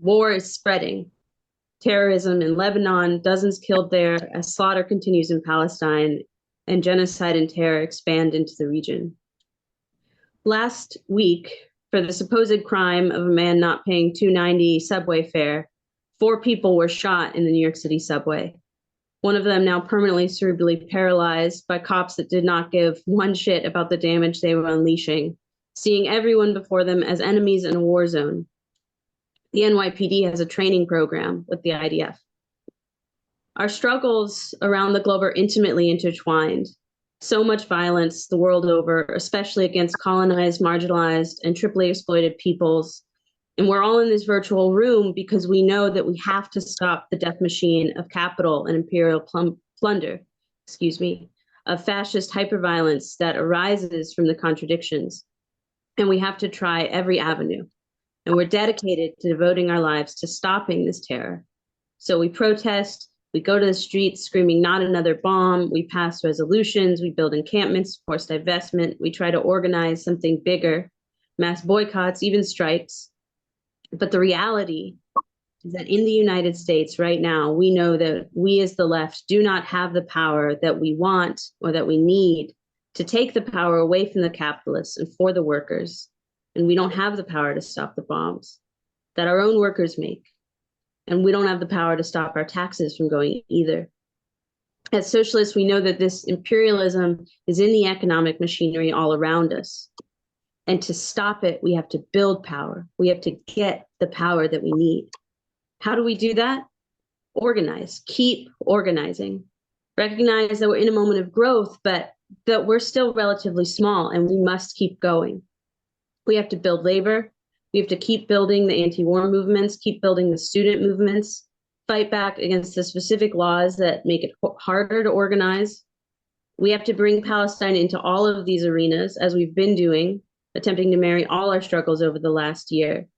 War is spreading. Terrorism in Lebanon, dozens killed there as slaughter continues in Palestine, and genocide and terror expand into the region. Last week, for the supposed crime of a man not paying $2.90 subway fare, 4 people were shot in the New York City subway. One of them now permanently cerebrally paralyzed by cops that did not give one shit about the damage they were unleashing, seeing everyone before them as enemies in a war zone. The NYPD has a training program with the IDF. Our struggles around the globe are intimately intertwined. So much violence the world over, especially against colonized, marginalized, and triply exploited peoples, And we're all in this virtual room because we know that we have to stop the death machine of capital and imperial plunder, of fascist hyperviolence that arises from the contradictions. And we have to try every avenue. And we're dedicated to devoting our lives to stopping this terror. So we protest, we go to the streets screaming, not another bomb. We pass resolutions, we build encampments, force divestment. We try to organize something bigger, mass boycotts, even strikes. But the reality is that in the United States right now, we know that we as the left do not have the power that we want or that we need to take the power away from the capitalists and for the workers. And we don't have the power to stop the bombs that our own workers make. And we don't have the power to stop our taxes from going either. As socialists, we know that this imperialism is in the economic machinery all around us. And to stop it, we have to build power. We have to get the power that we need. How do we do that? Organize, keep organizing. Recognize that we're in a moment of growth, but that we're still relatively small and we must keep going. We have to build labor. We have to keep building the anti-war movements, keep building the student movements, fight back against the specific laws that make it harder to organize. We have to bring Palestine into all of these arenas, as we've been doing, attempting to marry all our struggles over the last year.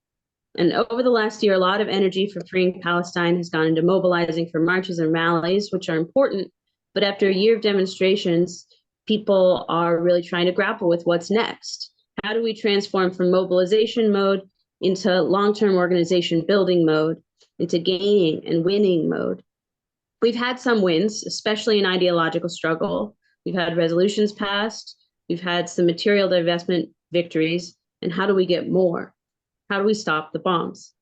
And over the last year, a lot of energy for freeing Palestine has gone into mobilizing for marches and rallies, which are important. But after a year of demonstrations, people are really trying to grapple with what's next. How do we transform from mobilization mode into long-term organization building mode, into gaining and winning mode? We've had some wins, especially in ideological struggle. We've had resolutions passed. We've had some material divestment victories. And how do we get more? How do we stop the bombs?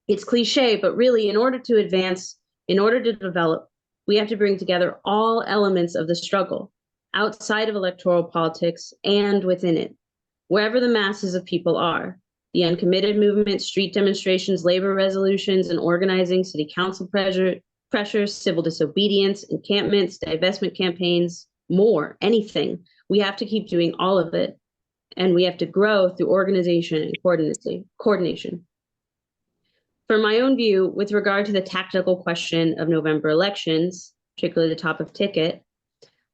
It's cliche, but really, in order to advance, in order to develop, we have to bring together all elements of the struggle, outside of electoral politics and within it, wherever the masses of people are. The uncommitted movement, street demonstrations, labor resolutions, and organizing, city council pressures, civil disobedience, encampments, divestment campaigns, more, anything. We have to keep doing all of it. And we have to grow through organization and coordination. For my own view, with regard to the tactical question of November elections, particularly the top of ticket,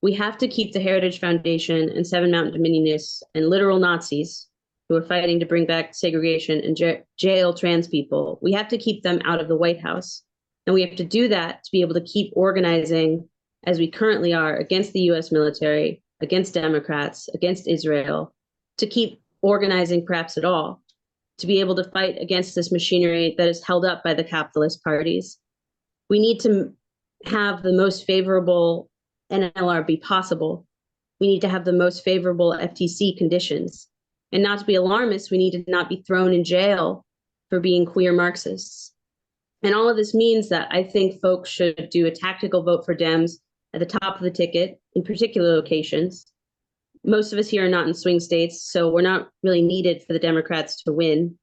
we have to keep the Heritage Foundation and Seven Mountain Dominionists and literal Nazis who are fighting to bring back segregation and jail trans people. We have to keep them out of the White House. And we have to do that to be able to keep organizing as we currently are against the US military, against Democrats, against Israel, to keep organizing perhaps at all, to be able to fight against this machinery that is held up by the capitalist parties. We need to have the most favorable NLRB possible. We need to have the most favorable FTC conditions. And not to be alarmist, we need to not be thrown in jail for being queer Marxists. And all of this means that I think folks should do a tactical vote for Dems at the top of the ticket in particular locations. Most of us here are not in swing states, so we're not really needed for the Democrats to win.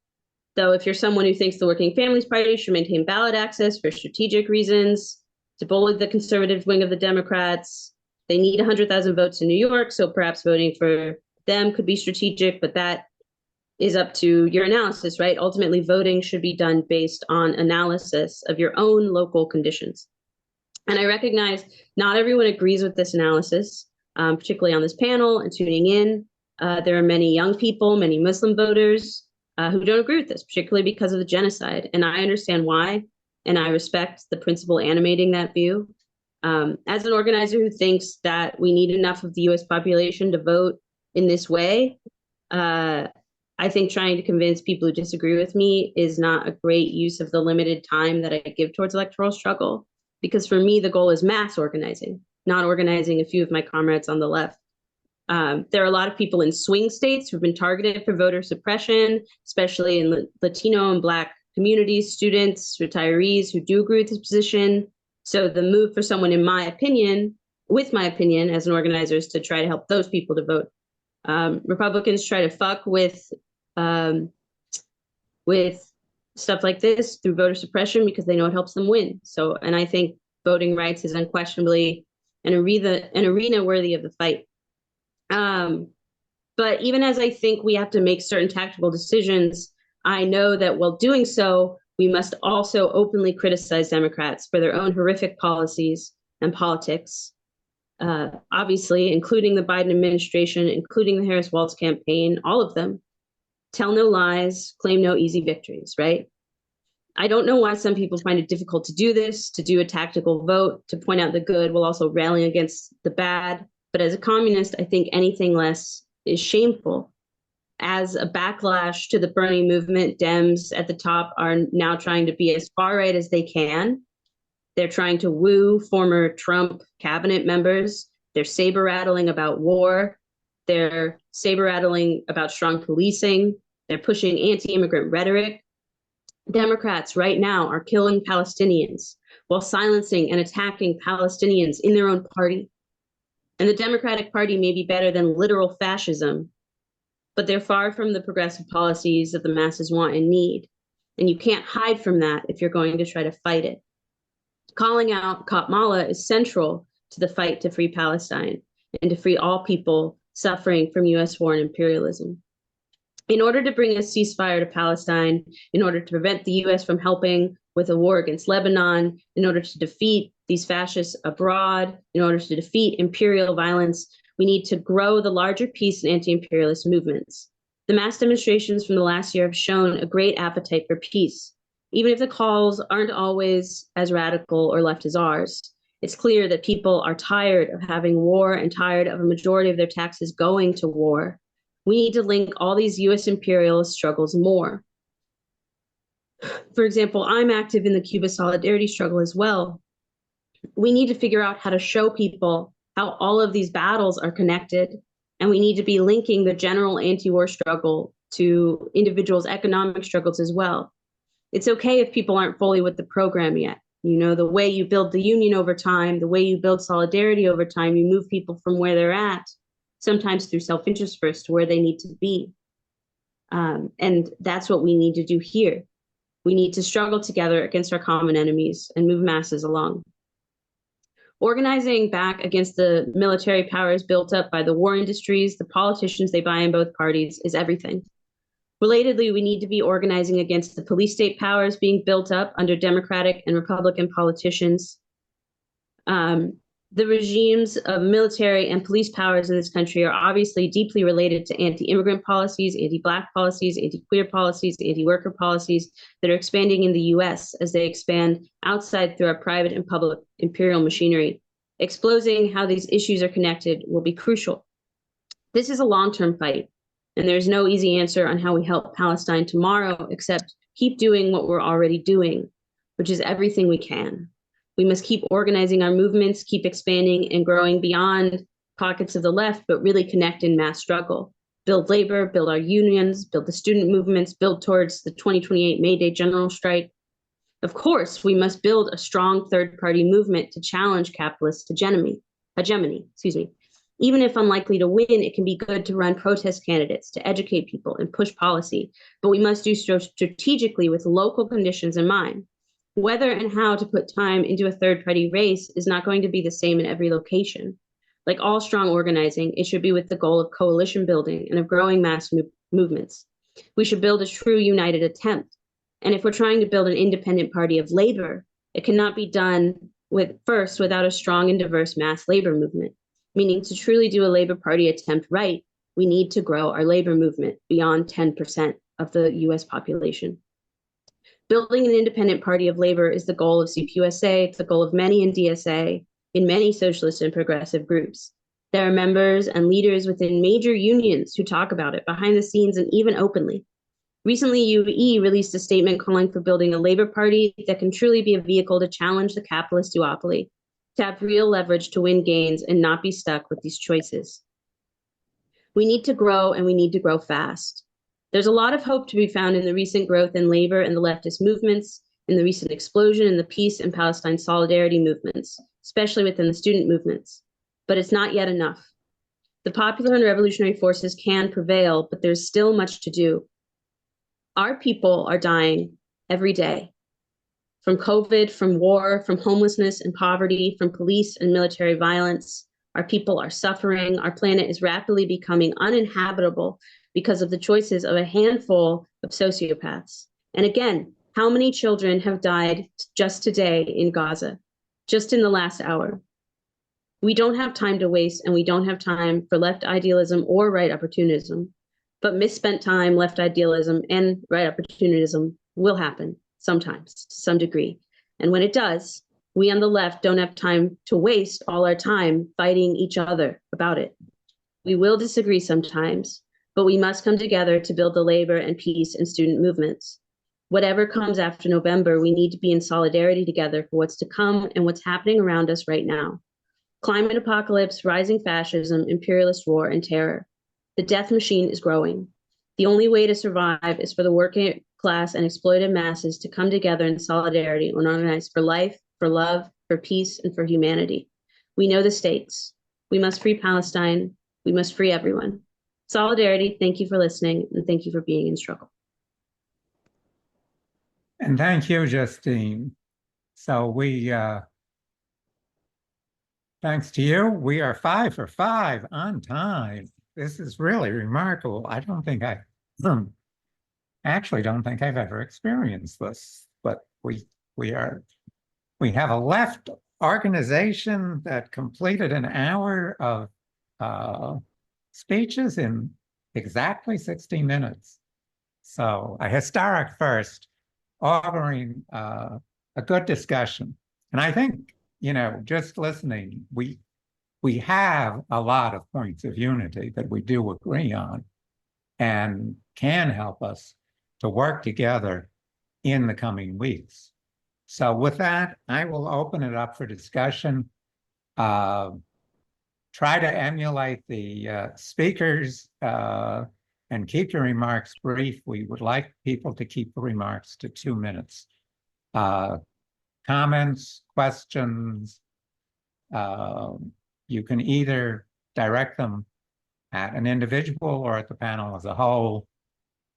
Though if you're someone who thinks the Working Families Party should maintain ballot access for strategic reasons, to bully the conservative wing of the Democrats, they need 100,000 votes in New York, so perhaps voting for them could be strategic, but that is up to your analysis, right? Ultimately, voting should be done based on analysis of your own local conditions. And I recognize not everyone agrees with this analysis. Particularly on this panel and tuning in. There are many young people, many Muslim voters who don't agree with this, particularly because of the genocide. And I understand why, and I respect the principle animating that view. As an organizer who thinks that we need enough of the US population to vote in this way, I think trying to convince people who disagree with me is not a great use of the limited time that I give towards electoral struggle. Because for me, the goal is mass organizing, not organizing a few of my comrades on the left. There are a lot of people in swing states who've been targeted for voter suppression, especially in Latino and Black communities, students, retirees who do agree with this position. So the move for someone in my opinion, with my opinion as an organizer, is to try to help those people to vote. Republicans try to fuck with stuff like this through voter suppression because they know it helps them win. So, and I think voting rights is unquestionably an arena worthy of the fight. But even as I think we have to make certain tactical decisions, I know that while doing so, we must also openly criticize Democrats for their own horrific policies and politics, obviously, including the Biden administration, including the Harris-Walz campaign, all of them. Tell no lies, claim no easy victories, right? I don't know why some people find it difficult to do this, to do a tactical vote, to point out the good while also railing against the bad. But as a communist, I think anything less is shameful. As a backlash to the Bernie movement, Dems at the top are now trying to be as far right as they can. They're trying to woo former Trump cabinet members. They're saber rattling about war. They're saber rattling about strong policing. They're pushing anti-immigrant rhetoric. Democrats right now are killing Palestinians while silencing and attacking Palestinians in their own party. And the Democratic Party may be better than literal fascism, but they're far from the progressive policies that the masses want and need. And you can't hide from that if you're going to try to fight it. Calling out Kamala is central to the fight to free Palestine and to free all people suffering from US war and imperialism. In order to bring a ceasefire to Palestine, in order to prevent the US from helping with a war against Lebanon, in order to defeat these fascists abroad, in order to defeat imperial violence, we need to grow the larger peace and anti-imperialist movements. The mass demonstrations from the last year have shown a great appetite for peace. Even if the calls aren't always as radical or left as ours, it's clear that people are tired of having war and tired of a majority of their taxes going to war. We need to link all these US imperialist struggles more. For example, I'm active in the Cuba solidarity struggle as well. We need to figure out how to show people how all of these battles are connected, and we need to be linking the general anti-war struggle to individuals' economic struggles as well. It's okay if people aren't fully with the program yet. You know, the way you build the union over time, the way you build solidarity over time, you move people from where they're at, sometimes through self-interest first, to where they need to be. And that's what we need to do here. We need to struggle together against our common enemies and move masses along. Organizing back against the military powers built up by the war industries, the politicians they buy in both parties, is everything. Relatedly, we need to be organizing against the police state powers being built up under Democratic and Republican politicians. The regimes of military and police powers in this country are obviously deeply related to anti-immigrant policies, anti-Black policies, anti-queer policies, anti-worker policies that are expanding in the US as they expand outside through our private and public imperial machinery. Exposing how these issues are connected will be crucial. This is a long-term fight, and there's no easy answer on how we help Palestine tomorrow except keep doing what we're already doing, which is everything we can. We must keep organizing our movements, keep expanding and growing beyond pockets of the left, but really connect in mass struggle. Build labor, build our unions, build the student movements, build towards the 2028 May Day general strike. Of course, we must build a strong third-party movement to challenge capitalist hegemony. Even if unlikely to win, it can be good to run protest candidates, to educate people and push policy, but we must do so strategically with local conditions in mind. Whether and how to put time into a third-party race is not going to be the same in every location. Like all strong organizing, it should be with the goal of coalition building and of growing mass movements. We should build a true united attempt. And if we're trying to build an independent party of labor, it cannot be done without a strong and diverse mass labor movement. Meaning to truly do a labor party attempt right, we need to grow our labor movement beyond 10% of the US population. Building an independent party of labor is the goal of CPUSA, it's the goal of many in DSA, in many socialist and progressive groups. There are members and leaders within major unions who talk about it behind the scenes and even openly. Recently, UE released a statement calling for building a labor party that can truly be a vehicle to challenge the capitalist duopoly, to have real leverage to win gains and not be stuck with these choices. We need to grow, and we need to grow fast. There's a lot of hope to be found in the recent growth in labor and the leftist movements, in the recent explosion in the peace and Palestine solidarity movements, especially within the student movements. But it's not yet enough. The popular and revolutionary forces can prevail, but there's still much to do. Our people are dying every day. From COVID, from war, from homelessness and poverty, from police and military violence. Our people are suffering. Our planet is rapidly becoming uninhabitable because of the choices of a handful of sociopaths. And again, how many children have died just today in Gaza, just in the last hour? We don't have time to waste, and we don't have time for left idealism or right opportunism. But misspent time, left idealism, and right opportunism will happen sometimes to some degree. And when it does, we on the left don't have time to waste all our time fighting each other about it. We will disagree sometimes, but we must come together to build the labor and peace and student movements. Whatever comes after November, we need to be in solidarity together for what's to come and what's happening around us right now. Climate apocalypse, rising fascism, imperialist war, and terror. The death machine is growing. The only way to survive is for the working class and exploited masses to come together in solidarity and organize for life, for love, for peace, and for humanity. We know the stakes. We must free Palestine. We must free everyone. Solidarity, thank you for listening, and thank you for being in struggle. And thank you, Justine. So thanks to you, we are 5 for 5 on time. This is really remarkable. I don't think actually don't think I've ever experienced this, but we have a left organization that completed an hour of speeches in exactly 60 minutes. So a historic first, offering a good discussion. And I think, just listening, we have a lot of points of unity that we do agree on and can help us to work together in the coming weeks. So with that, I will open it up for discussion. Try to emulate the speakers and keep your remarks brief. We would like people to keep the remarks to 2 minutes. Comments, questions, you can either direct them at an individual or at the panel as a whole,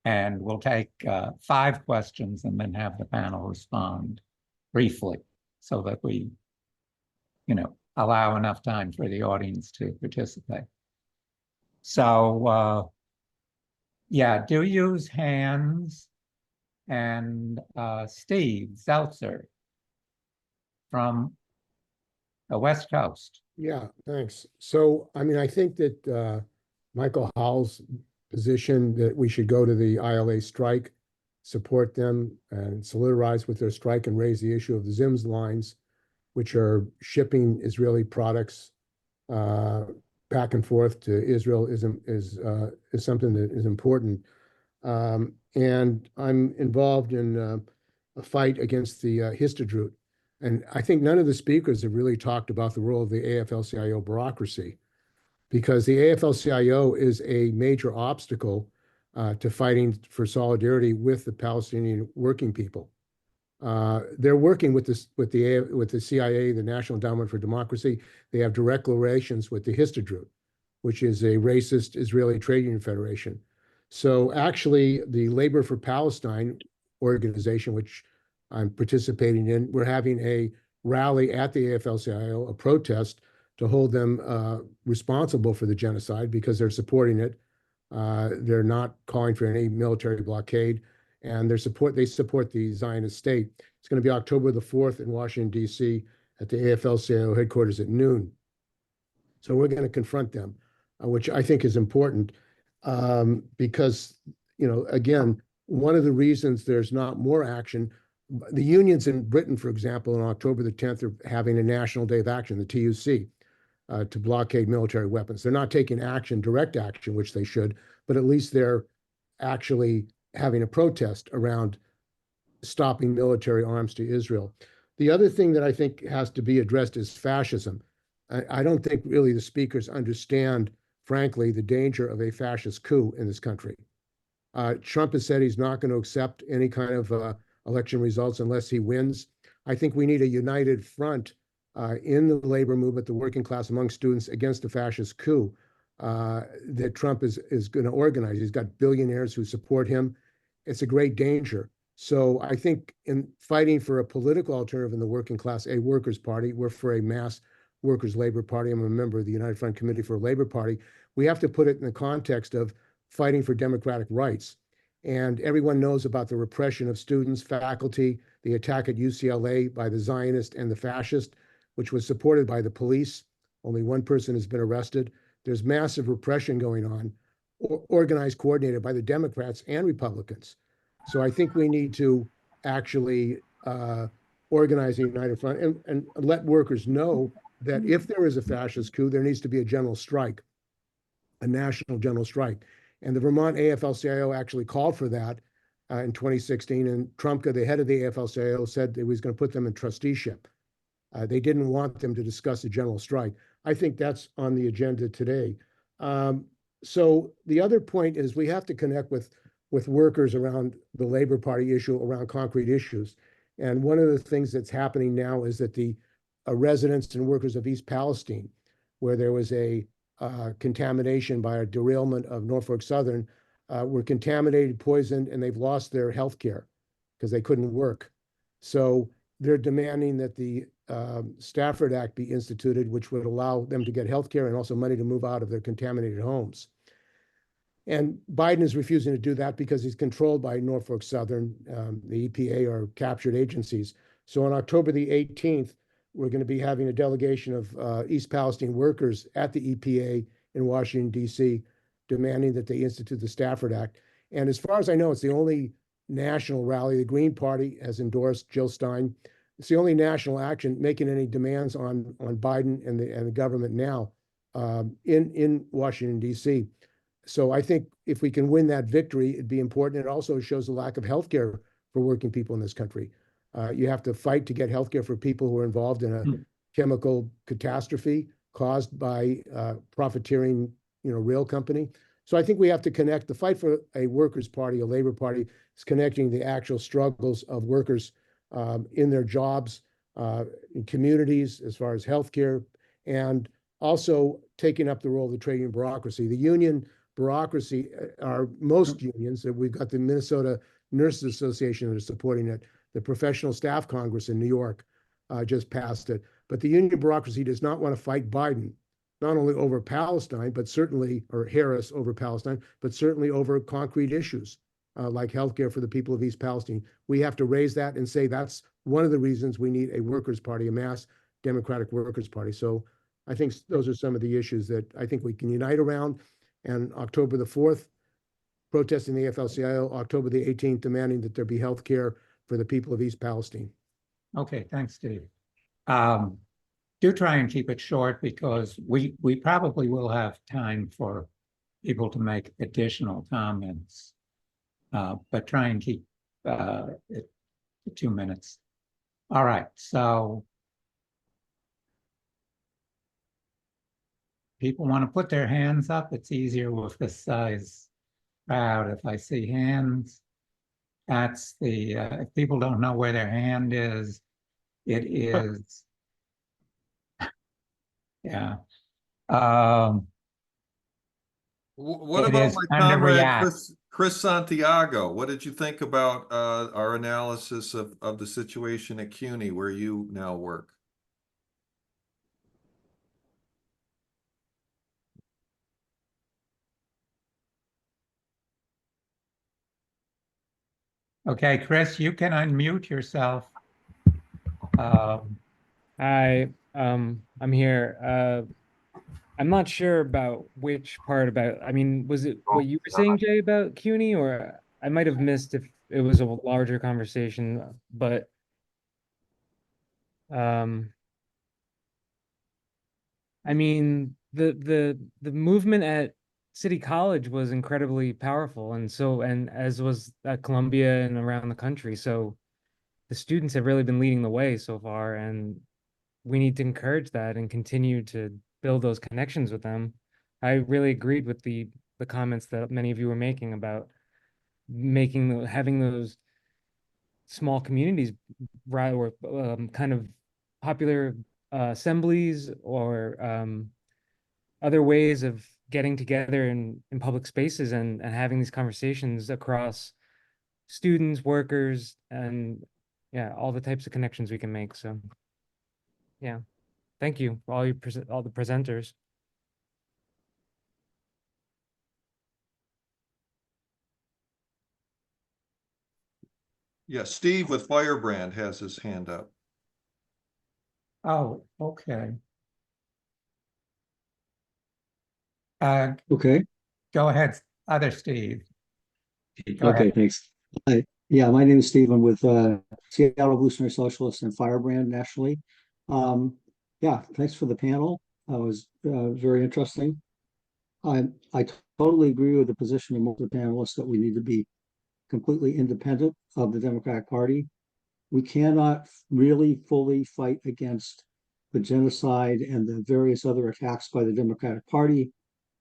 and we'll take 5 questions and then have the panel respond briefly so that we, allow enough time for the audience to participate. So, yeah, do use hands. And Steve Zeltzer from the West Coast. Yeah, thanks. So, I think that Michael Howells' position that we should go to the ILA strike, support them and solidarize with their strike and raise the issue of the ZIMS lines, which are shipping Israeli products back and forth to Israel is something that is important. And I'm involved in a fight against the Histadrut. And I think none of the speakers have really talked about the role of the AFL-CIO bureaucracy, because the AFL-CIO is a major obstacle to fighting for solidarity with the Palestinian working people. They're working with the CIA, the National Endowment for Democracy. They have direct relations with the Histadrut, which is a racist Israeli trade union federation. So actually, the Labor for Palestine organization, which I'm participating in, we're having a rally at the AFL-CIO, a protest to hold them responsible for the genocide because they're supporting it. They're not calling for any military blockade, and they support the Zionist state. It's going to be October the 4th in Washington, D.C. at the AFL-CIO headquarters at noon. So we're going to confront them, which I think is important because, again, one of the reasons there's not more action, the unions in Britain, for example, on October the 10th are having a national day of action, the TUC, to blockade military weapons. They're not taking action, direct action, which they should, but at least they're actually having a protest around stopping military arms to Israel. The other thing that I think has to be addressed is fascism. I don't think really the speakers understand, frankly, the danger of a fascist coup in this country. Trump has said he's not going to accept any kind of election results unless he wins. I think we need a united front in the labor movement, the working class, among students against a fascist coup that Trump is going to organize. He's got billionaires who support him. It's a great danger. So I think in fighting for a political alternative in the working class, a workers' party, we're for a mass workers' labor party. I'm a member of the United Front Committee for a Labor Party. We have to put it in the context of fighting for democratic rights. And everyone knows about the repression of students, faculty, the attack at UCLA by the Zionist and the fascist, which was supported by the police. Only one person has been arrested. There's massive repression going on, organized, coordinated by the Democrats and Republicans. So I think we need to actually organize a united front and let workers know that if there is a fascist coup, there needs to be a general strike, a national general strike. And the Vermont AFL-CIO actually called for that in 2016. And Trumka, the head of the AFL-CIO, said that he was going to put them in trusteeship. They didn't want them to discuss a general strike. I think that's on the agenda today. So the other point is we have to connect with workers around the Labor Party issue, around concrete issues. And one of the things that's happening now is that the residents and workers of East Palestine, where there was a contamination by a derailment of Norfolk Southern, were contaminated, poisoned, and they've lost their health care because they couldn't work. So they're demanding that the Stafford Act be instituted, which would allow them to get health care and also money to move out of their contaminated homes. And Biden is refusing to do that because he's controlled by Norfolk Southern. The EPA are captured agencies. So on October the 18th, we're going to be having a delegation of East Palestine workers at the EPA in Washington, D.C., demanding that they institute the Stafford Act. And as far as I know, it's the only national rally. The Green Party has endorsed Jill Stein. It's the only national action making any demands on Biden and the government now in Washington, D.C. So I think if we can win that victory, it'd be important. It also shows the lack of health care for working people in this country. You have to fight to get health care for people who are involved in a chemical catastrophe caused by profiteering, rail company. So I think we have to connect. The fight for a workers' party, a labor party, is connecting the actual struggles of workers in their jobs, in communities, as far as healthcare, and also taking up the role of the trade union bureaucracy. The union bureaucracy are most unions. We've got the Minnesota Nurses Association that is supporting it. The Professional Staff Congress in New York just passed it. But the union bureaucracy does not want to fight Biden, not only over Palestine, but certainly, or Harris over Palestine, but certainly over concrete issues like healthcare for the people of East Palestine. We have to raise that and say that's one of the reasons we need a workers' party, a mass democratic workers' party. So I think those are some of the issues that I think we can unite around. And October the 4th, protesting the AFL-CIO, October the 18th, demanding that there be health care for the people of East Palestine. Okay, thanks, Steve. Do try and keep it short because we probably will have time for people to make additional comments. But try and keep it to 2 minutes. All right, so people want to put their hands up. It's easier with this size crowd. If I see hands, that's the, if people don't know where their hand is, it is, yeah. What It about is my under comrade react. Chris Santiago? What did you think about our analysis of the situation at CUNY, where you now work? Okay, Chris, you can unmute yourself. Hi, I'm here. I'm not sure about which part about, I mean, was it what you were saying, Jay, about CUNY, or I might have missed if it was a larger conversation, but I mean, the movement at City College was incredibly powerful, and as was at Columbia and around the country. So the students have really been leading the way so far, and we need to encourage that and continue to build those connections with them. I really agreed with the comments that many of you were making about having those small communities, right, or kind of popular assemblies or other ways of getting together in public spaces and having these conversations across students, workers, and yeah, all the types of connections we can make. So yeah, thank you for all the presenters. Yeah, Steve with Firebrand has his hand up. Oh, okay. Okay. Go ahead, other Steve. Go Okay, ahead. thanks. Yeah, my name is Steve. I'm with Seattle Revolutionary Socialists and Firebrand nationally. Yeah, thanks for the panel. That was very interesting. I totally agree with the position of most of the panelists that we need to be completely independent of the Democratic Party. We cannot really fully fight against the genocide and the various other attacks by the Democratic Party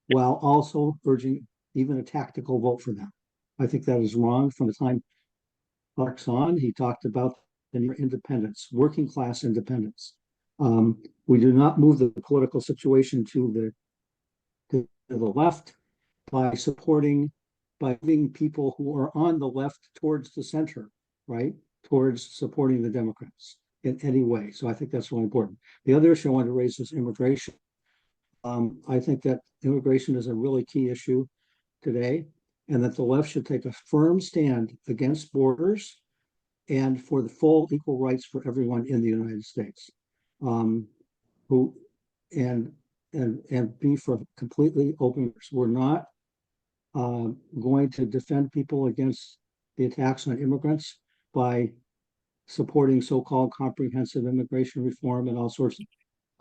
while also urging even a tactical vote for them. I think that is wrong. From the time Clark's on, he talked about the near independence, working class independence. We do not move the political situation to the left by moving people who are on the left towards the center, right? Towards supporting the Democrats in any way. So I think that's really important. The other issue I wanted to raise is immigration. I think that immigration is a really key issue today, and that the left should take a firm stand against borders and for the full equal rights for everyone in the United States. Who and be for completely open. We're not going to defend people against the attacks on immigrants by supporting so-called comprehensive immigration reform and all sorts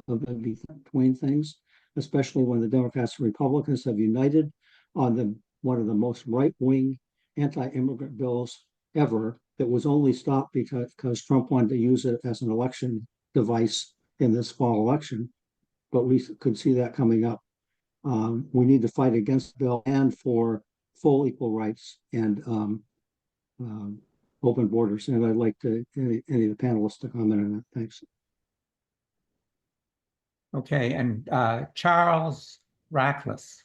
of between things, especially when the Democrats and Republicans have united on one of the most right-wing anti-immigrant bills ever that was only stopped because Trump wanted to use it as an election device in this fall election. But we could see that coming up. We need to fight against the bill and for full equal rights and open borders. And I'd like any of the panelists to comment on that. Thanks. Okay, and Charles Rackless.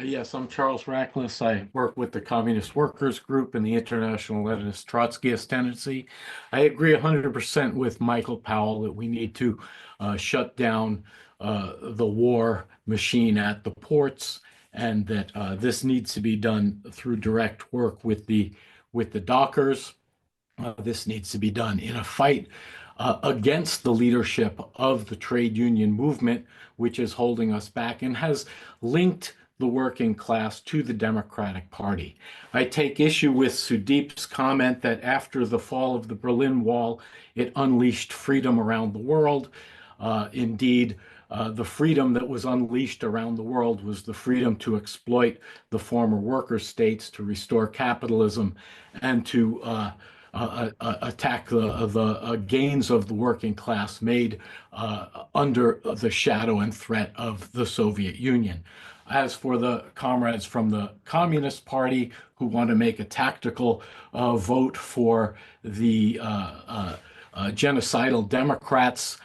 Yes, I'm Charles Rackless. I work with the Communist Workers Group and the International Leninist Trotskyist Tendency. I agree 100% with Michael Powell that we need to shut down the war machine at the ports, and that this needs to be done through direct work with the dockers. This needs to be done in a fight against the leadership of the trade union movement, which is holding us back and has linked the working class to the Democratic Party. I take issue with Sudip's comment that after the fall of the Berlin Wall, it unleashed freedom around the world. Indeed, the freedom that was unleashed around the world was the freedom to exploit the former worker states, to restore capitalism, and to attack the gains of the working class made under the shadow and threat of the Soviet Union. As for the comrades from the Communist Party who want to make a tactical vote for the genocidal Democrats,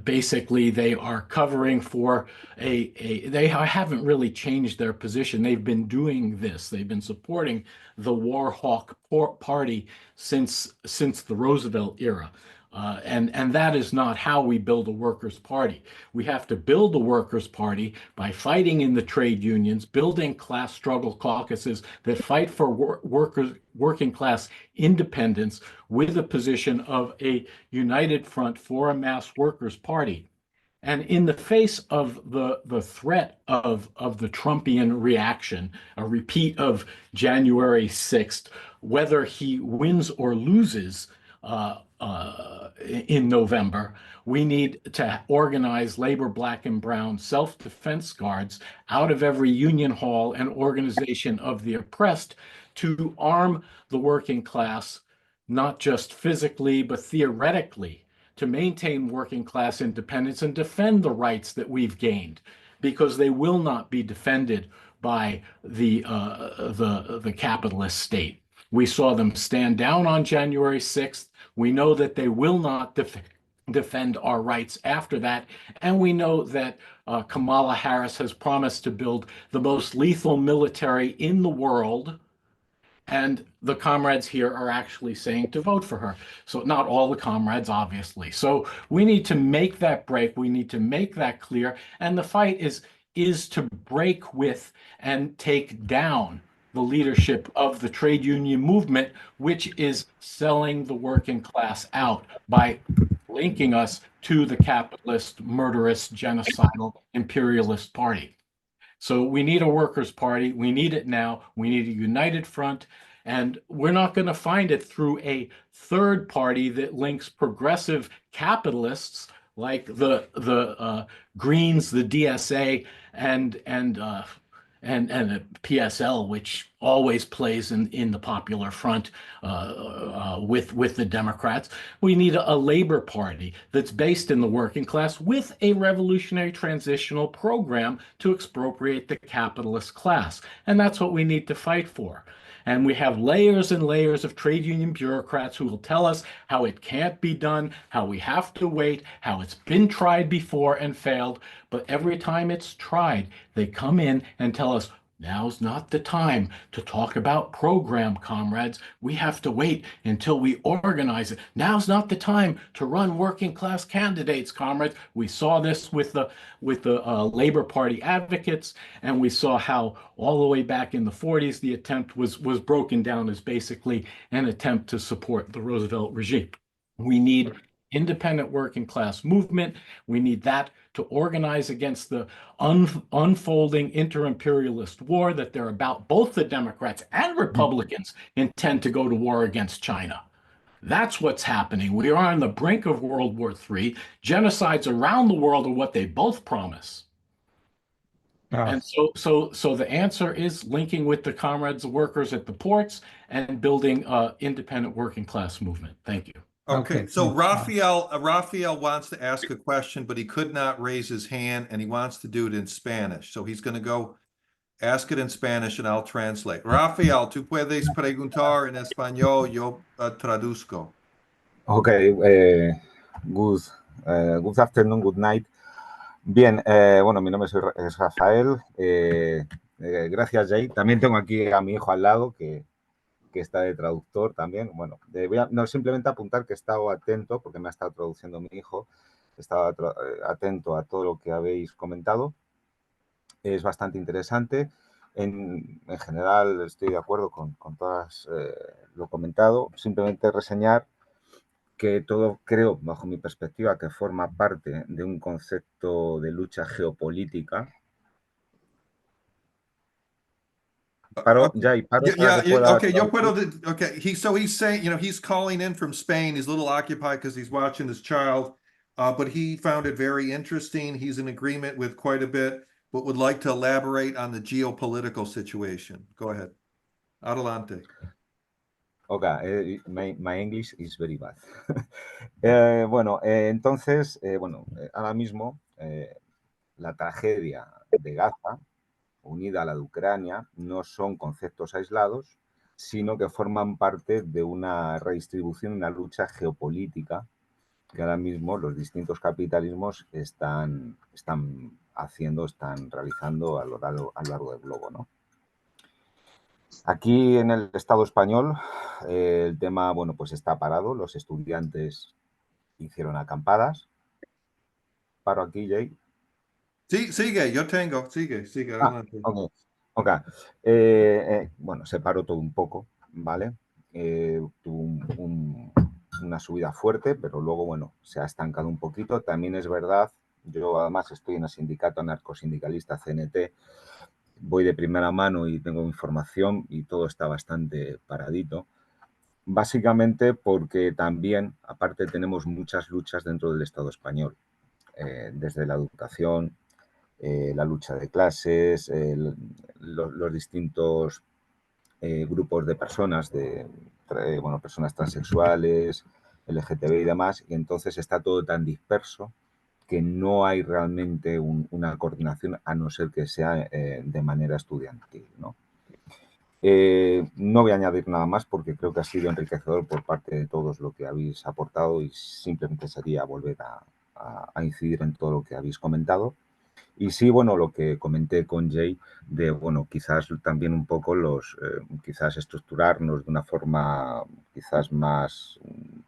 basically they are covering for they haven't really changed their position. They've been doing this. They've been supporting the war hawk party since the Roosevelt era. And that is not how we build a workers' party. We have to build a workers' party by fighting in the trade unions, building class struggle caucuses that fight for working class independence with a position of a united front for a mass workers' party. And in the face of the threat of the Trumpian reaction, a repeat of January 6th, whether he wins or loses in November, we need to organize labor, black and brown self-defense guards out of every union hall and organization of the oppressed to arm the working class, not just physically, but theoretically, to maintain working class independence and defend the rights that we've gained, because they will not be defended by the capitalist state. We saw them stand down on January 6th. We know that they will not defend our rights after that. And we know that Kamala Harris has promised to build the most lethal military in the world. And the comrades here are actually saying to vote for her. So not all the comrades, obviously. So we need to make that break. We need to make that clear. And the fight is to break with and take down the leadership of the trade union movement, which is selling the working class out by linking us to the capitalist, murderous, genocidal, imperialist party. So we need a workers' party. We need it now. We need a united front. And we're not going to find it through a third party that links progressive capitalists like the Greens, the DSA, and a PSL, which always plays in the popular front with the Democrats. We need a labor party that's based in the working class with a revolutionary transitional program to expropriate the capitalist class. And that's what we need to fight for. And we have layers and layers of trade union bureaucrats who will tell us how it can't be done, how we have to wait, how it's been tried before and failed. But every time it's tried, they come in and tell us, now's not the time to talk about program, comrades. We have to wait until we organize it. Now's not the time to run working class candidates, comrades. We saw this with the Labor Party advocates, and we saw how all the way back in the 40s, the attempt was broken down as basically an attempt to support the Roosevelt regime. We need independent working class movement. We need that to organize against the unfolding inter-imperialist war that they're about. Both the Democrats and Republicans intend to go to war against China. That's what's happening. We are on the brink of World War III. Genocides around the world are what they both promise. And so the answer is linking with the comrades, the workers at the ports, and building an independent working class movement. Thank you. Okay, so Raphael wants to ask a question, but he could not raise his hand, and he wants to do it in Spanish. So he's going to go ask it in Spanish, and I'll translate. Raphael, tú puedes preguntar en español, yo traduzco. Okay, good afternoon, good night. Bien, bueno, mi nombre es Rafael. Gracias, Jay. También tengo aquí a mi hijo al lado, que está de traductor también. Bueno, no, simplemente apuntar que he estado atento, porque me ha estado traduciendo mi hijo, he estado atento a todo lo que habéis comentado. Es bastante interesante. En general estoy de acuerdo con todas lo comentado. Simplemente reseñar que todo, creo, bajo mi perspectiva, que forma parte de un concepto de lucha geopolítica. Okay, he's saying, he's calling in from Spain. He's a little occupied because he's watching his child, but he found it very interesting. He's in agreement with quite a bit, but would like to elaborate on the geopolitical situation. Go ahead. Adelante. Okay, my English is very bad. Bueno, entonces, ahora mismo la tragedia de Gaza unida a la de Ucrania no son conceptos aislados, sino que forman parte de una redistribución, una lucha geopolítica que ahora mismo los distintos capitalismos están realizando a lo largo del globo, ¿no? Aquí en el Estado español el tema, bueno, pues está parado. Los estudiantes hicieron acampadas. Paro aquí, Jay. Sí, sigue, yo tengo, sigue, adelante. Okay. Bueno, se paró todo un poco, ¿vale? Tuvo una subida fuerte, pero luego, bueno, se ha estancado un poquito. También es verdad, yo además estoy en el sindicato anarcosindicalista CNT, voy de primera mano y tengo información y todo está bastante paradito. Básicamente porque también, aparte, tenemos muchas luchas dentro del Estado español, desde la educación, la lucha de clases, los distintos grupos de personas, personas transexuales, LGTB y demás, y entonces está todo tan disperso que no hay realmente una coordinación, a no ser que sea de manera estudiantil, ¿no? No voy a añadir nada más porque creo que ha sido enriquecedor por parte de todos lo que habéis aportado y simplemente sería volver a incidir en todo lo que habéis comentado. Y sí, bueno, lo que comenté con Jay de, bueno, quizás también un poco quizás estructurarnos de una forma quizás más,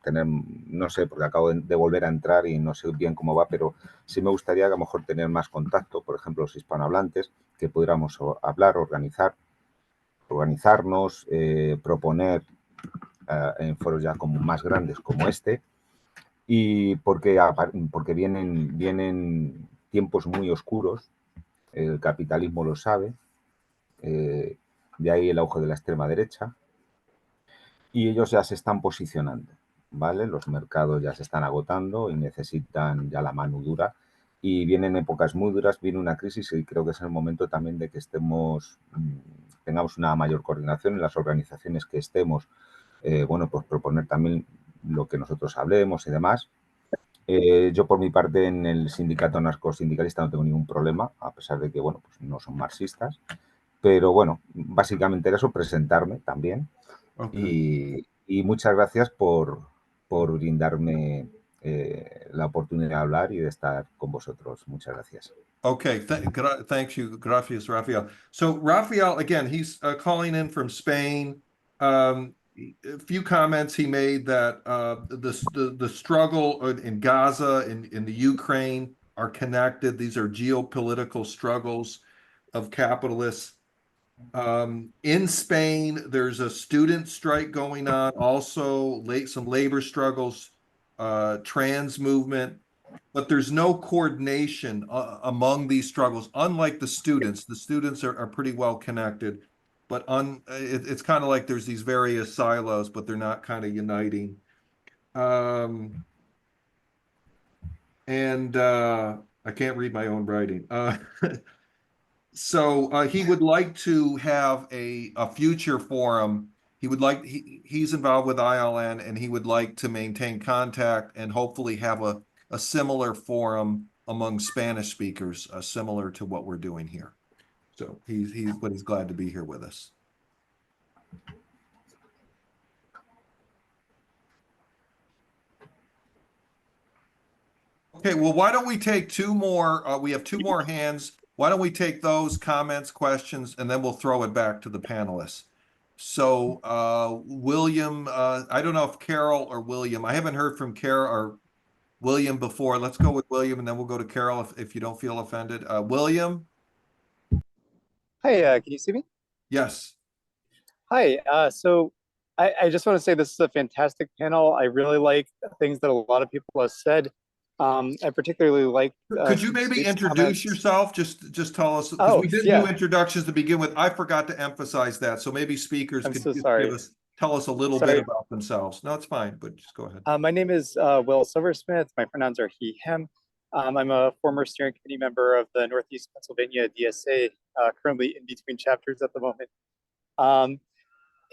no sé, porque acabo de volver a entrar y no sé bien cómo va, pero sí me gustaría que a lo mejor tener más contacto, por ejemplo, los hispanohablantes, que pudiéramos hablar, organizar, organizarnos, proponer en foros ya como más grandes como este, y porque vienen tiempos muy oscuros, el capitalismo lo sabe, de ahí el auge de la extrema derecha, y ellos ya se están posicionando, ¿vale? Los mercados ya se están agotando y necesitan ya la mano dura, y vienen épocas muy duras, viene una crisis, y creo que es el momento también de que tengamos una mayor coordinación en las organizaciones que estemos, bueno, pues proponer también lo que nosotros hablemos y demás. Yo por mi parte en el sindicato anarcosindicalista no tengo ningún problema, a pesar de que, bueno, pues no son marxistas, pero bueno, básicamente era eso, presentarme también. Okay. Y muchas gracias por brindarme la oportunidad de hablar y de estar con vosotros. Muchas gracias. Okay, thank you, gracias, Rafael. So Rafael, again, he's calling in from Spain. A few comments he made that the struggle in Gaza, in the Ukraine, are connected. These are geopolitical struggles of capitalists. In Spain, there's a student strike going on, also some labor struggles, trans movement, but there's no coordination among these struggles. Unlike the students are pretty well connected, but it's kind of like there's these various silos, but they're not kind of uniting. And I can't read my own writing. So he would like to have a future forum. He's involved with ILN, and he would like to maintain contact and hopefully have a similar forum among Spanish speakers, similar to what we're doing here. So he's glad to be here with us. Okay, well, why don't we take two more? We have two more hands. Why don't we take those comments, questions, and then we'll throw it back to the panelists. So William, I don't know if Carol or William. I haven't heard from Carol or William before. Let's go with William, and then we'll go to Carol if you don't feel offended. William? Hi, can you see me? Yes. Hi, so I just want to say this is a fantastic panel. I really like things that a lot of people have said. I particularly like. Could you maybe introduce comments. yourself? Just tell us, because we didn't do introductions to begin with. I forgot to emphasize that, so maybe speakers could just tell us a little bit about themselves. No, it's fine, but just go ahead. My name is Will Silversmith. My pronouns are he, him. I'm a former steering committee member of the Northeast Pennsylvania DSA, currently in between chapters at the moment.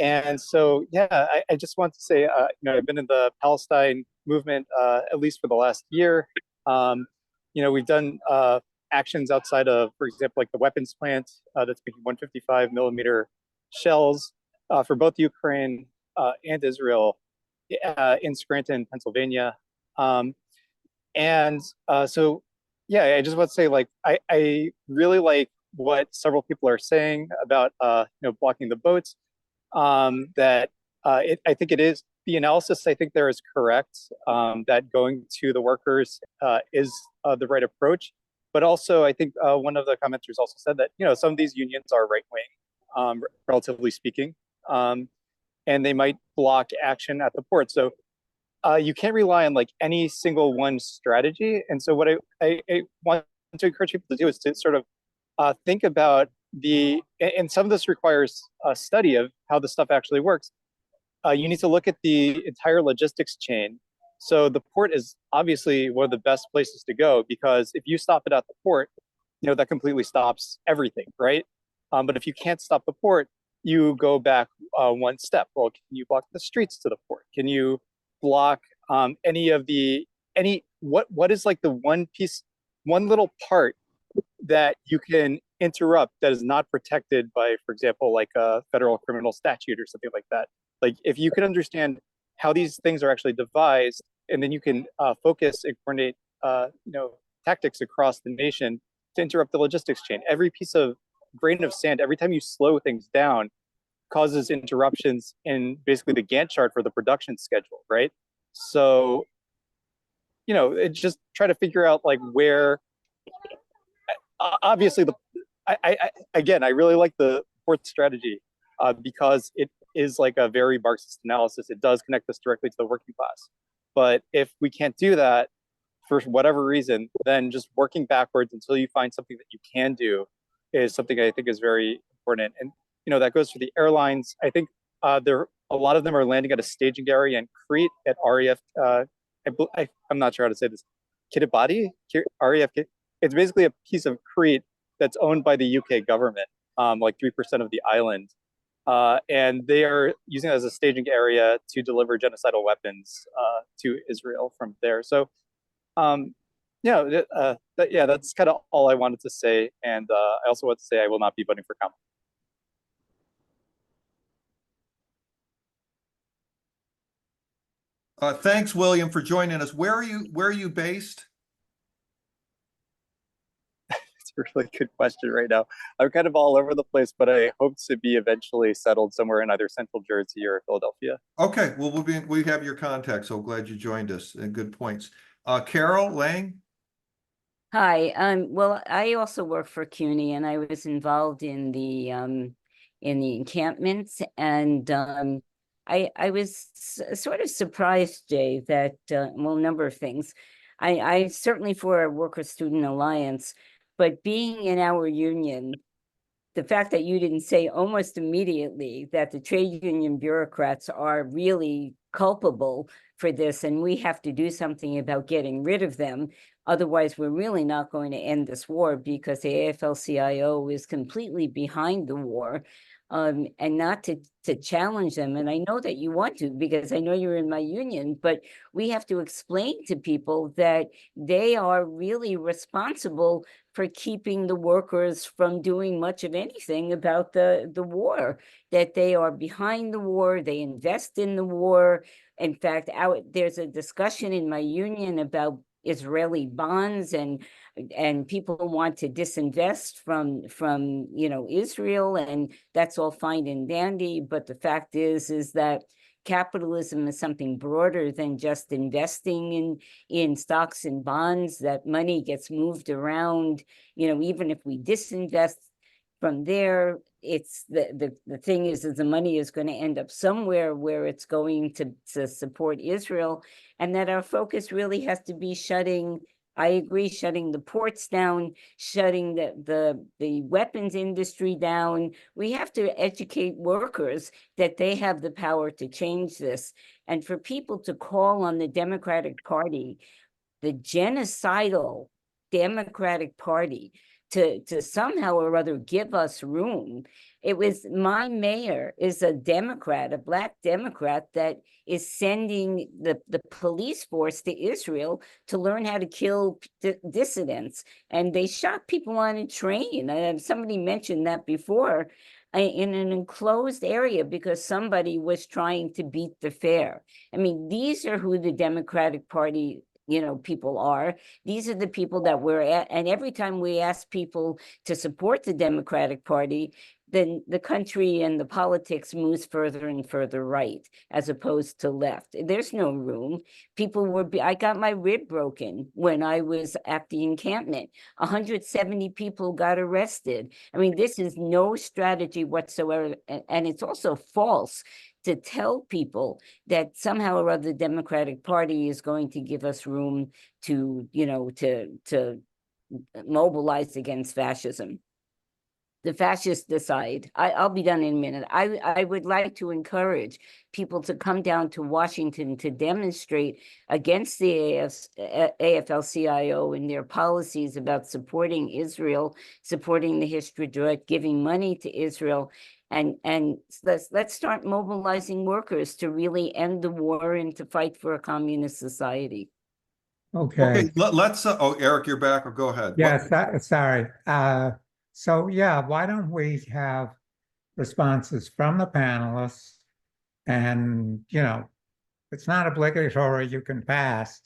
And so, yeah, I just want to say, I've been in the Palestine movement at least for the last year. We've done actions outside of, for example, like the weapons plant that's making 155 millimeter shells for both Ukraine and Israel in Scranton, Pennsylvania. So, yeah, I just want to say, like, I really like what several people are saying about, blocking the boats. I think it is the analysis. I think there is correct that going to the workers is the right approach. But also, I think one of the commenters also said that some of these unions are right wing, relatively speaking, and they might block action at the port. So you can't rely on like any single one strategy. And so what I want to encourage people to do is to sort of think about and some of this requires a study of how the stuff actually works. You need to look at the entire logistics chain. So the port is obviously one of the best places to go, because if you stop it at the port, that completely stops everything, right? But if you can't stop the port, you go back one step. Well, can you block the streets to the port? Can you block what is like the one little part that you can interrupt that is not protected by, for example, like a federal criminal statute or something like that? Like, if you can understand how these things are actually devised, and then you can focus and coordinate, tactics across the nation to interrupt the logistics chain. Every piece of grain of sand, every time you slow things down, causes interruptions in basically the Gantt chart for the production schedule, right? So, just try to figure out like where. Obviously, I really like the port strategy. because it is like a very Marxist analysis. It does connect us directly to the working class. But if we can't do that for whatever reason, then just working backwards until you find something that you can do is something I think is very important. And that goes for the airlines. I think a lot of them are landing at a staging area in Crete at RAF. I'm not sure how to say this. Kiribati, RAF. It's basically a piece of Crete that's owned by the UK government, like 3% of the island. And they are using it as a staging area to deliver genocidal weapons to Israel from there. So, that's kind of all I wanted to say. And I also want to say I will not be voting for Kamala. Thanks, William, for joining us. Where are you based? It's a really good question right now. I'm kind of all over the place, but I hope to be eventually settled somewhere in either Central Jersey or Philadelphia. Okay, well, we have your contact, so glad you joined us, and good points. Carol Lang? Hi, well, I also work for CUNY, and I was involved in the encampments, and I was sort of surprised, Jay, that a number of things. I certainly for a Worker Student Alliance, but being in our union, the fact that you didn't say almost immediately that the trade union bureaucrats are really culpable for this, and we have to do something about getting rid of them. Otherwise, we're really not going to end this war, because the AFL-CIO is completely behind the war, and not to challenge them. And I know that you want to, because I know you're in my union, but we have to explain to people that they are really responsible for keeping the workers from doing much of anything about the war, that they are behind the war, they invest in the war. In fact, there's a discussion in my union about Israeli bonds, and people want to disinvest from Israel, and that's all fine and dandy. But the fact is that capitalism is something broader than just investing in stocks and bonds, that money gets moved around. Even if we disinvest from there, it's the thing is that the money is going to end up somewhere where it's going to support Israel, and that our focus really has to be shutting the ports down, shutting the weapons industry down. We have to educate workers that they have the power to change this. And for people to call on the Democratic Party, the genocidal Democratic Party, to somehow or other give us room. It was, my mayor is a Democrat, a Black Democrat, that is sending the police force to Israel to learn how to kill dissidents. And they shot people on a train. Somebody mentioned that before, in an enclosed area, because somebody was trying to beat the fair. I mean, these are who the Democratic Party people are. These are the people that we're at. And every time we ask people to support the Democratic Party, then the country and the politics moves further and further right, as opposed to left. There's no room. I got my rib broken when I was at the encampment. 170 people got arrested. I mean, this is no strategy whatsoever. And it's also false to tell people that somehow or other the Democratic Party is going to give us room to mobilize against fascism. The fascists decide. I'll be done in a minute. I would like to encourage people to come down to Washington to demonstrate against the AFL-CIO and their policies about supporting Israel, supporting the Histadrut, giving money to Israel. And let's start mobilizing workers to really end the war and to fight for a communist society. Okay. Let's. Eric, you're back. Or go ahead. Yes. Sorry. So yeah, why don't we have responses from the panelists? And it's not obligatory. You can pass,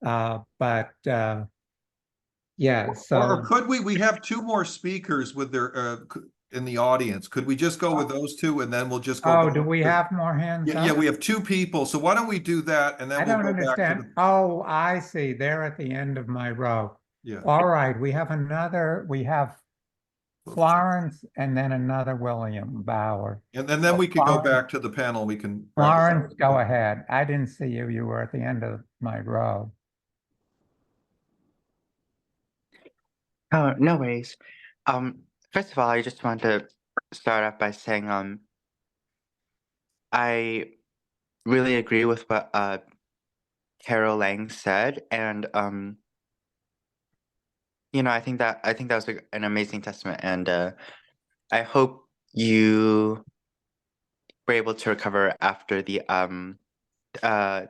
but yeah. So or could we have two more speakers with their in the audience? Could we just go with those two, and then we'll just go? Oh, do we have more hands up? Yeah, we have two people. So why don't we do that, and then I we'll don't go understand. back to Oh, I see. They're at the end of my row. Yeah. All right. We have Florence and then another William Bauer. And then we can go back to the panel. We can. Florence, go ahead. I didn't see you. You were at the end of my row. Oh, no worries. First of all, I just want to start off by saying, I really agree with what Carol Lang said, and I think that was an amazing testament, and I hope you were able to recover after the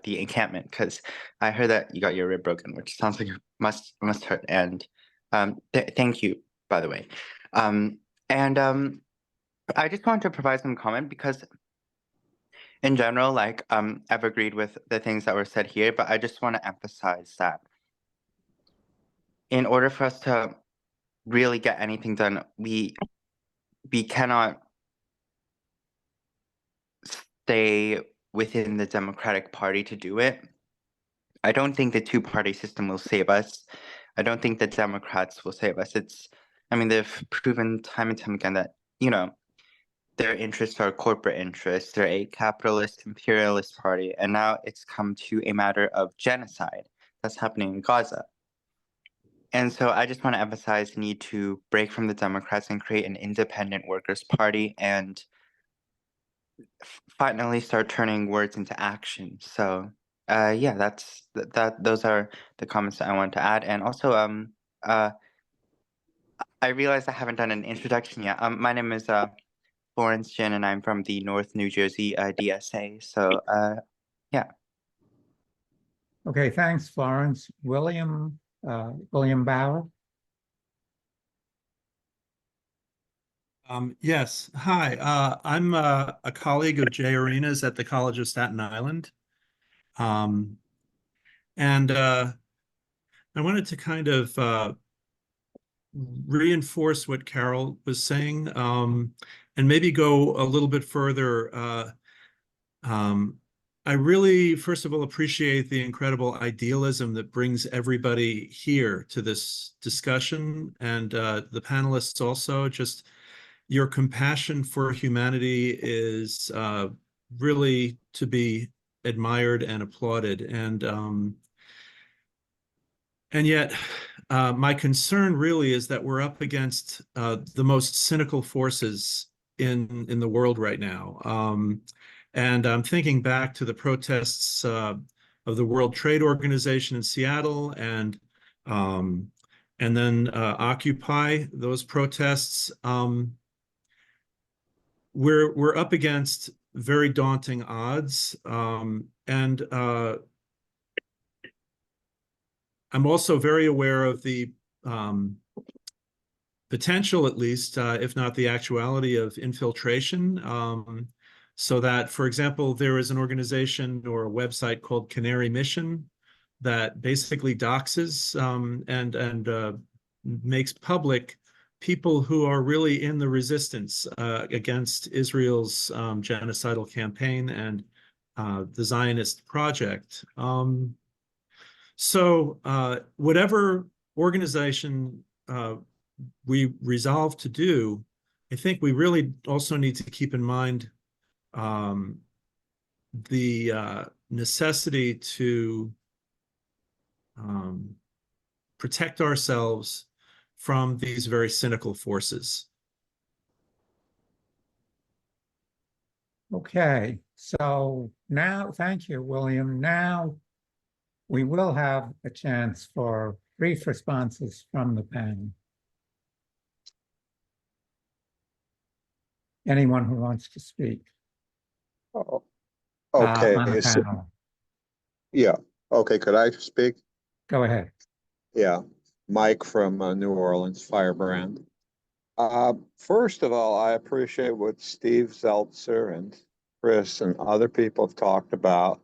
encampment, because I heard that you got your rib broken, which sounds like it must hurt. And thank you, by the way. I just want to provide some comment because, in general, like I've agreed with the things that were said here, but I just want to emphasize that in order for us to really get anything done, we cannot stay within the Democratic Party to do it. I don't think the two-party system will save us. I don't think the Democrats will save us. They've proven time and time again that, their interests are corporate interests. They're a capitalist, imperialist party. And now it's come to a matter of genocide that's happening in Gaza. And so I just want to emphasize the need to break from the Democrats and create an independent workers' party and finally start turning words into action. So yeah, those are the comments that I wanted to add. And also I realized I haven't done an introduction yet. My name is Florence Jin, and I'm from the North New Jersey DSA. So yeah. Okay, thanks, Florence. William Bauer. Yes. Hi. I'm a colleague of Jay Arena's at the College of Staten Island. And I wanted to kind of reinforce what Carol was saying, and maybe go a little bit further. I really, first of all, appreciate the incredible idealism that brings everybody here to this discussion, and the panelists also. Just your compassion for humanity is really to be admired and applauded. And yet, my concern really is that we're up against the most cynical forces in the world right now. And I'm thinking back to the protests of the World Trade Organization in Seattle, and then Occupy, those protests. We're up against very daunting odds, and I'm also very aware of the potential, at least, if not the actuality, of infiltration. So that, for example, there is an organization or a website called Canary Mission that basically doxes and makes public people who are really in the resistance against Israel's genocidal campaign and the Zionist project. So whatever organization we resolve to do, I think we really also need to keep in mind the necessity to protect ourselves from these very cynical forces. Okay, so now, thank you, William. Now we will have a chance for brief responses from the panel. Anyone who wants to speak. Oh, okay. On the panel. Yeah. Okay. Could I speak? Go ahead. Yeah. Mike from New Orleans, Firebrand. First of all, I appreciate what Steve Zeltzer and Chris and other people have talked about,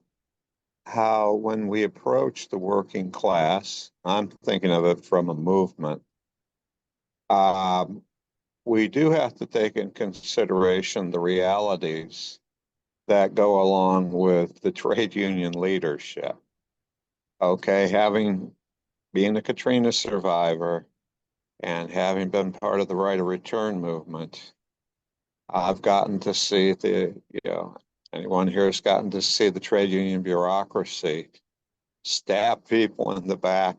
how when we approach the working class, I'm thinking of it from a movement, we do have to take in consideration the realities that go along with the trade union leadership. Okay, being a Katrina survivor, And having been part of the right of return movement, I've gotten to see anyone here has gotten to see the trade union bureaucracy stab people in the back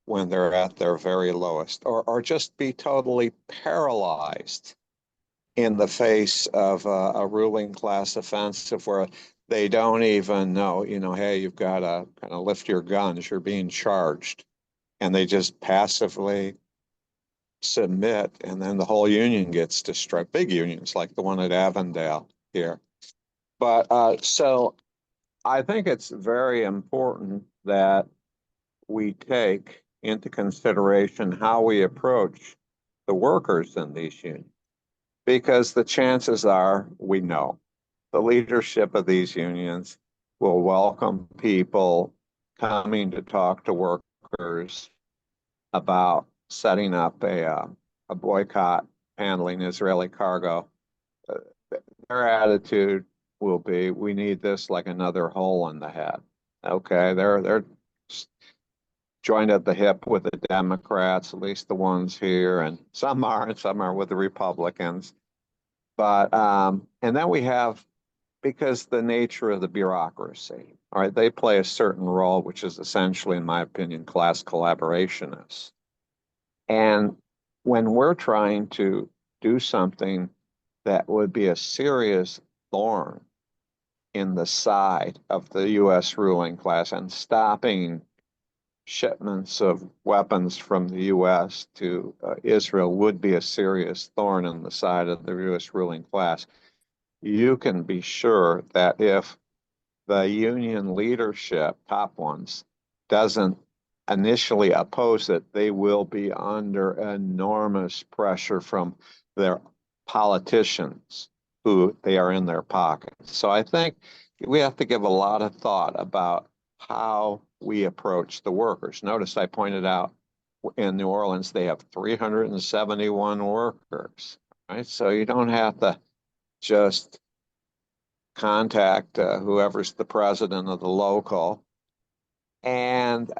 when they're at their very lowest, or just be totally paralyzed in the face of a ruling class offensive where they don't even know, hey, you've got to kind of lift your guns, you're being charged. And they just passively submit, and then the whole union gets destroyed. Big unions like the one at Avondale here. But so I think it's very important that we take into consideration how we approach the workers in these unions, because the chances are, we know, the leadership of these unions will welcome people coming to talk to workers about setting up a boycott handling Israeli cargo. Their attitude will be, we need this like another hole in the head. Okay, they're joined at the hip with the Democrats, at least the ones here, and some are with the Republicans. But and then we have, because the nature of the bureaucracy, all right, they play a certain role, which is essentially, in my opinion, class collaborationists. And when we're trying to do something that would be a serious thorn in the side of the U.S. ruling class, and stopping shipments of weapons from the U.S. to Israel would be a serious thorn in the side of the U.S. ruling class, you can be sure that if the union leadership, top ones, doesn't initially oppose it, they will be under enormous pressure from their politicians who they are in their pockets. So I think we have to give a lot of thought about how we approach the workers. Notice I pointed out in New Orleans, they have 371 workers, right? So you don't have to just contact whoever's the president of the local. And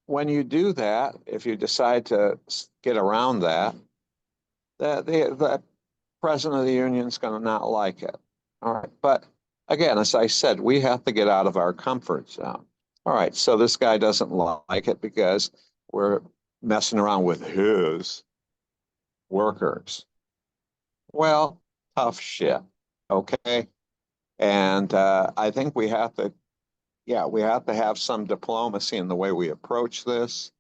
when you do that, if you decide to get around that, the president of the union is going to not like it. All right. But again, as I said, we have to get out of our comfort zone. All right. So this guy doesn't like it because we're messing around with his workers. Well, tough shit. Okay. And I think we have to have some diplomacy in the way we approach this.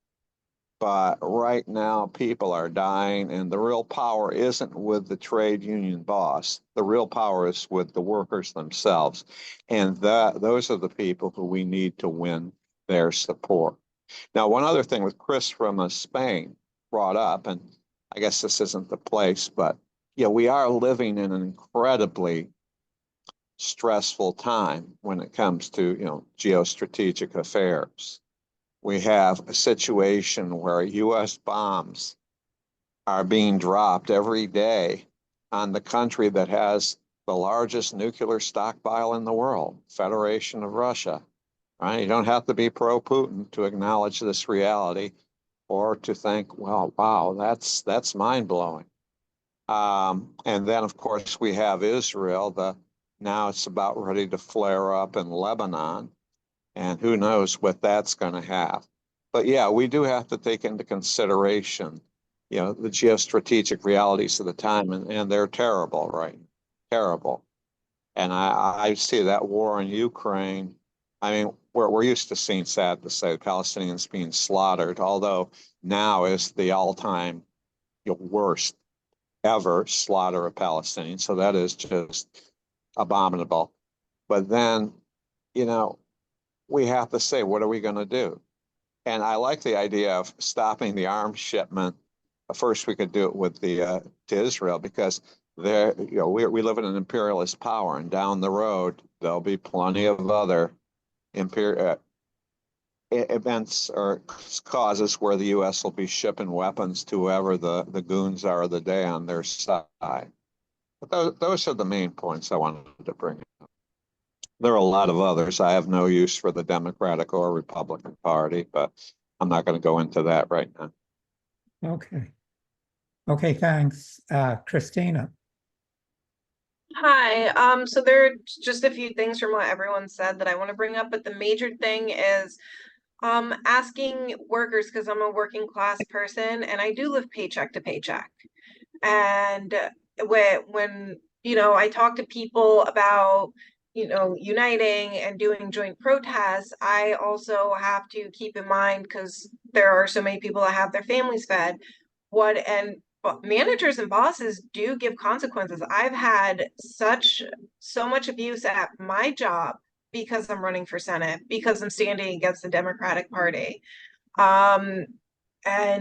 But right now, people are dying, and the real power isn't with the trade union boss. The real power is with the workers themselves. And those are the people who we need to win their support. Now, one other thing with Chris from Spain brought up, and I guess this isn't the place, but we are living in an incredibly stressful time when it comes to geostrategic affairs. We have a situation where U.S. bombs are being dropped every day on the country that has the largest nuclear stockpile in the world, Federation of Russia. Right? You don't have to be pro-Putin to acknowledge this reality, or to think, well, wow, that's mind-blowing. And then, of course, we have Israel. Now it's about ready to flare up in Lebanon, and who knows what that's going to have. But we do have to take into consideration, the geostrategic realities of the time, and they're terrible, right? Terrible. And I see that war in Ukraine. I mean, we're used to seeing, sad to say, Palestinians being slaughtered, although now is the all-time worst ever slaughter of Palestinians. So that is just abominable. But then, we have to say, what are we going to do? And I like the idea of stopping the arms shipment. First, we could do it with to Israel, because there, we live in an imperialist power, and down the road there'll be plenty of other events or causes where the U.S. will be shipping weapons to whoever the goons are of the day on their side. But those are the main points I wanted to bring up. There are a lot of others. I have no use for the Democratic or Republican Party, but I'm not going to go into that right now. Okay. Okay, thanks. Christina. Hi. So there are just a few things from what everyone said that I want to bring up, but the major thing is asking workers, because I'm a working class person and I do live paycheck to paycheck. And when I talk to people about uniting and doing joint protests, I also have to keep in mind, because there are so many people that have their families fed, managers and bosses do give consequences. I've had so much abuse at my job because I'm running for Senate, because I'm standing against the Democratic Party. And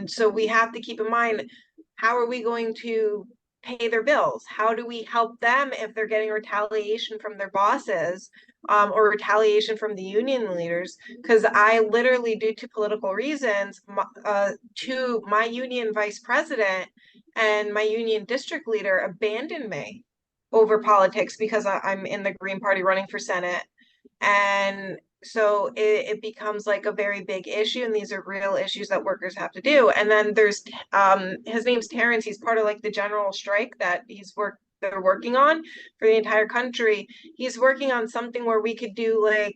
so we have to keep in mind, how are we going to pay their bills? How do we help them if they're getting retaliation from their bosses, or retaliation from the union leaders? Because I literally, due to political reasons, to my union vice president and my union district leader abandoned me over politics because I'm in the Green Party running for Senate. And so it becomes like a very big issue, and these are real issues that workers have to do. And then there's his name's Terrence. He's part of like the general strike that they're working on for the entire country. He's working on something where we could do like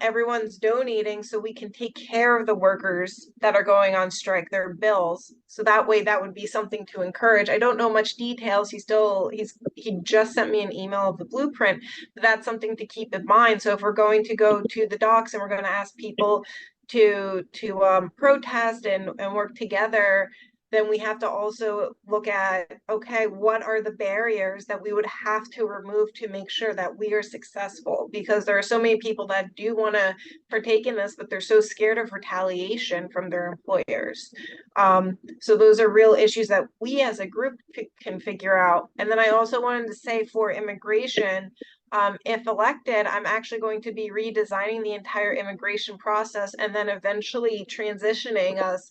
everyone's donating so we can take care of the workers that are going on strike, their bills. So that way, that would be something to encourage. I don't know much details. He just sent me an email of the blueprint, but that's something to keep in mind. So if we're going to go to the docks and we're going to ask people to protest and work together, then we have to also look at, okay, what are the barriers that we would have to remove to make sure that we are successful? Because there are so many people that do want to partake in this, but they're so scared of retaliation from their employers. So those are real issues that we as a group can figure out. And then I also wanted to say, for immigration, if elected, I'm actually going to be redesigning the entire immigration process and then eventually transitioning us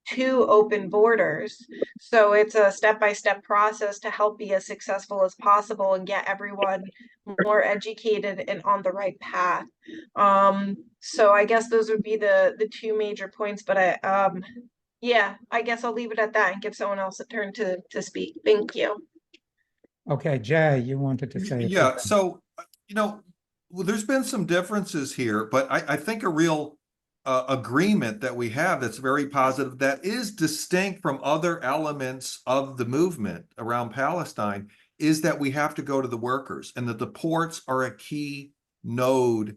to open borders. So it's a step-by-step process to help be as successful as possible and get everyone more educated and on the right path. So I guess those would be the two major points, but I guess I'll leave it at that and give someone else a turn to speak. Thank you. Okay, Jay, you wanted to say. Yeah, so there's been some differences here, but I think a real agreement that we have that's very positive, that is distinct from other elements of the movement around Palestine, is that we have to go to the workers, and that the ports are a key node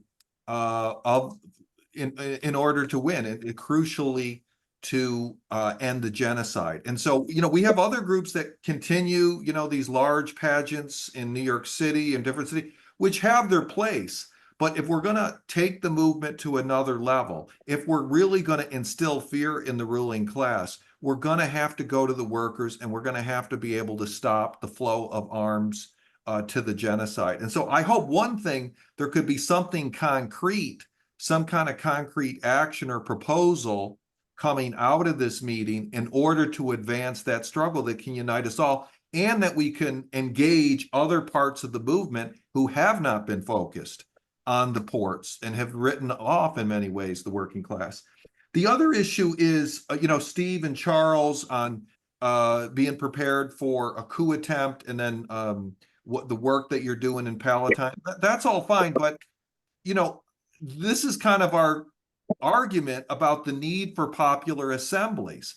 in order to win, and crucially to end the genocide. And so, we have other groups that continue, these large pageants in New York City and different cities, which have their place. But if we're going to take the movement to another level, if we're really going to instill fear in the ruling class, we're going to have to go to the workers, and we're going to have to be able to stop the flow of arms to the genocide. And so I hope one thing, there could be something concrete, some kind of concrete action or proposal coming out of this meeting in order to advance that struggle that can unite us all, and that we can engage other parts of the movement who have not been focused on the ports and have written off in many ways the working class. The other issue is, Steve and Charles on being prepared for a coup attempt, and then what the work that you're doing in Palatine. That's all fine, but this is kind of our argument about the need for popular assemblies.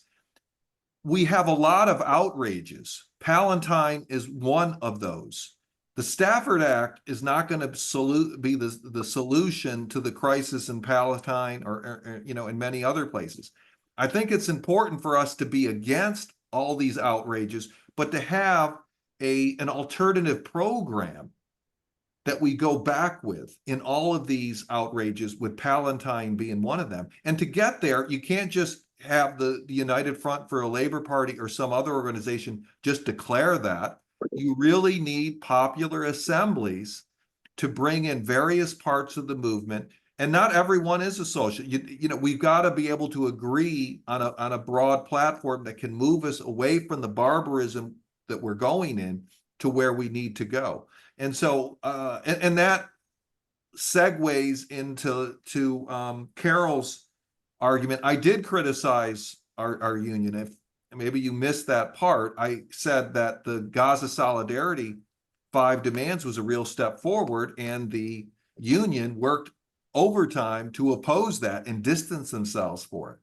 We have a lot of outrages. Palatine is one of those. The Stafford Act is not going to be the solution to the crisis in Palatine or in many other places. I think it's important for us to be against all these outrages, but to have an alternative program that we go back with in all of these outrages, with Palatine being one of them. And to get there, you can't just have the United Front for a Labor Party or some other organization just declare that. You really need popular assemblies to bring in various parts of the movement. And not everyone is a socialist. We've got to be able to agree on a broad platform that can move us away from the barbarism that we're going in to where we need to go. And so, and that segues into Carol's argument. I did criticize our union. maybe you missed that part. I said that the Gaza Solidarity 5 demands was a real step forward, and the union worked overtime to oppose that and distance themselves for it.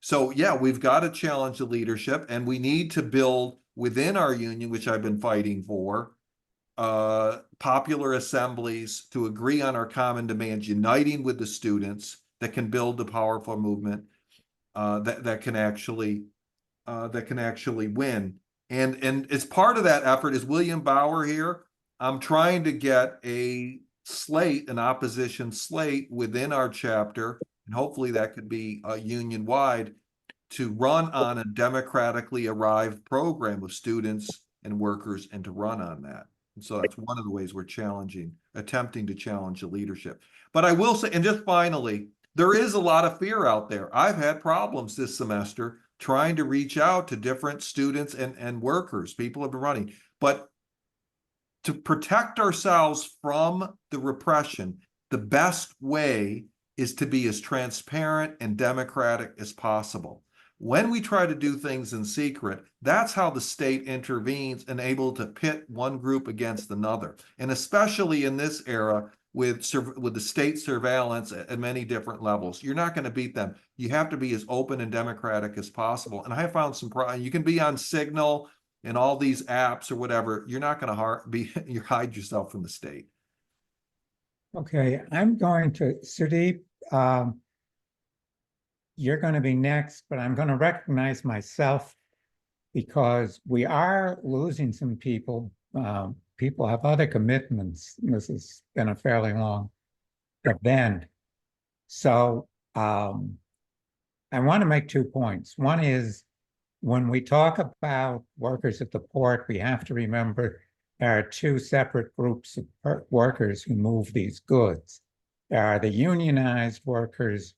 So yeah, we've got to challenge the leadership, and we need to build within our union, which I've been fighting for, popular assemblies to agree on our common demands, uniting with the students that can build a powerful movement that can actually win. And as part of that effort is William Bauer here. I'm trying to get a slate, an opposition slate within our chapter, and hopefully that could be union wide, to run on a democratically arrived program of students and workers, and to run on that. And so that's one of the ways we're attempting to challenge the leadership. But I will say, and just finally, there is a lot of fear out there. I've had problems this semester trying to reach out to different students and workers. People have been running. But to protect ourselves from the repression, the best way is to be as transparent and democratic as possible. When we try to do things in secret, that's how the state intervenes and able to pit one group against another. And especially in this era with the state surveillance at many different levels, you're not going to beat them. You have to be as open and democratic as possible. And I have found some you can be on Signal and all these apps or whatever. You're not going to hide yourself from the state. Okay, I'm going to, Sudip, you're going to be next, but I'm going to recognize myself because we are losing some people. People have other commitments. This has been a fairly long event. So I want to make 2 points. One is, when we talk about workers at the port, we have to remember there are 2 separate groups of workers who move these goods. There are the unionized workers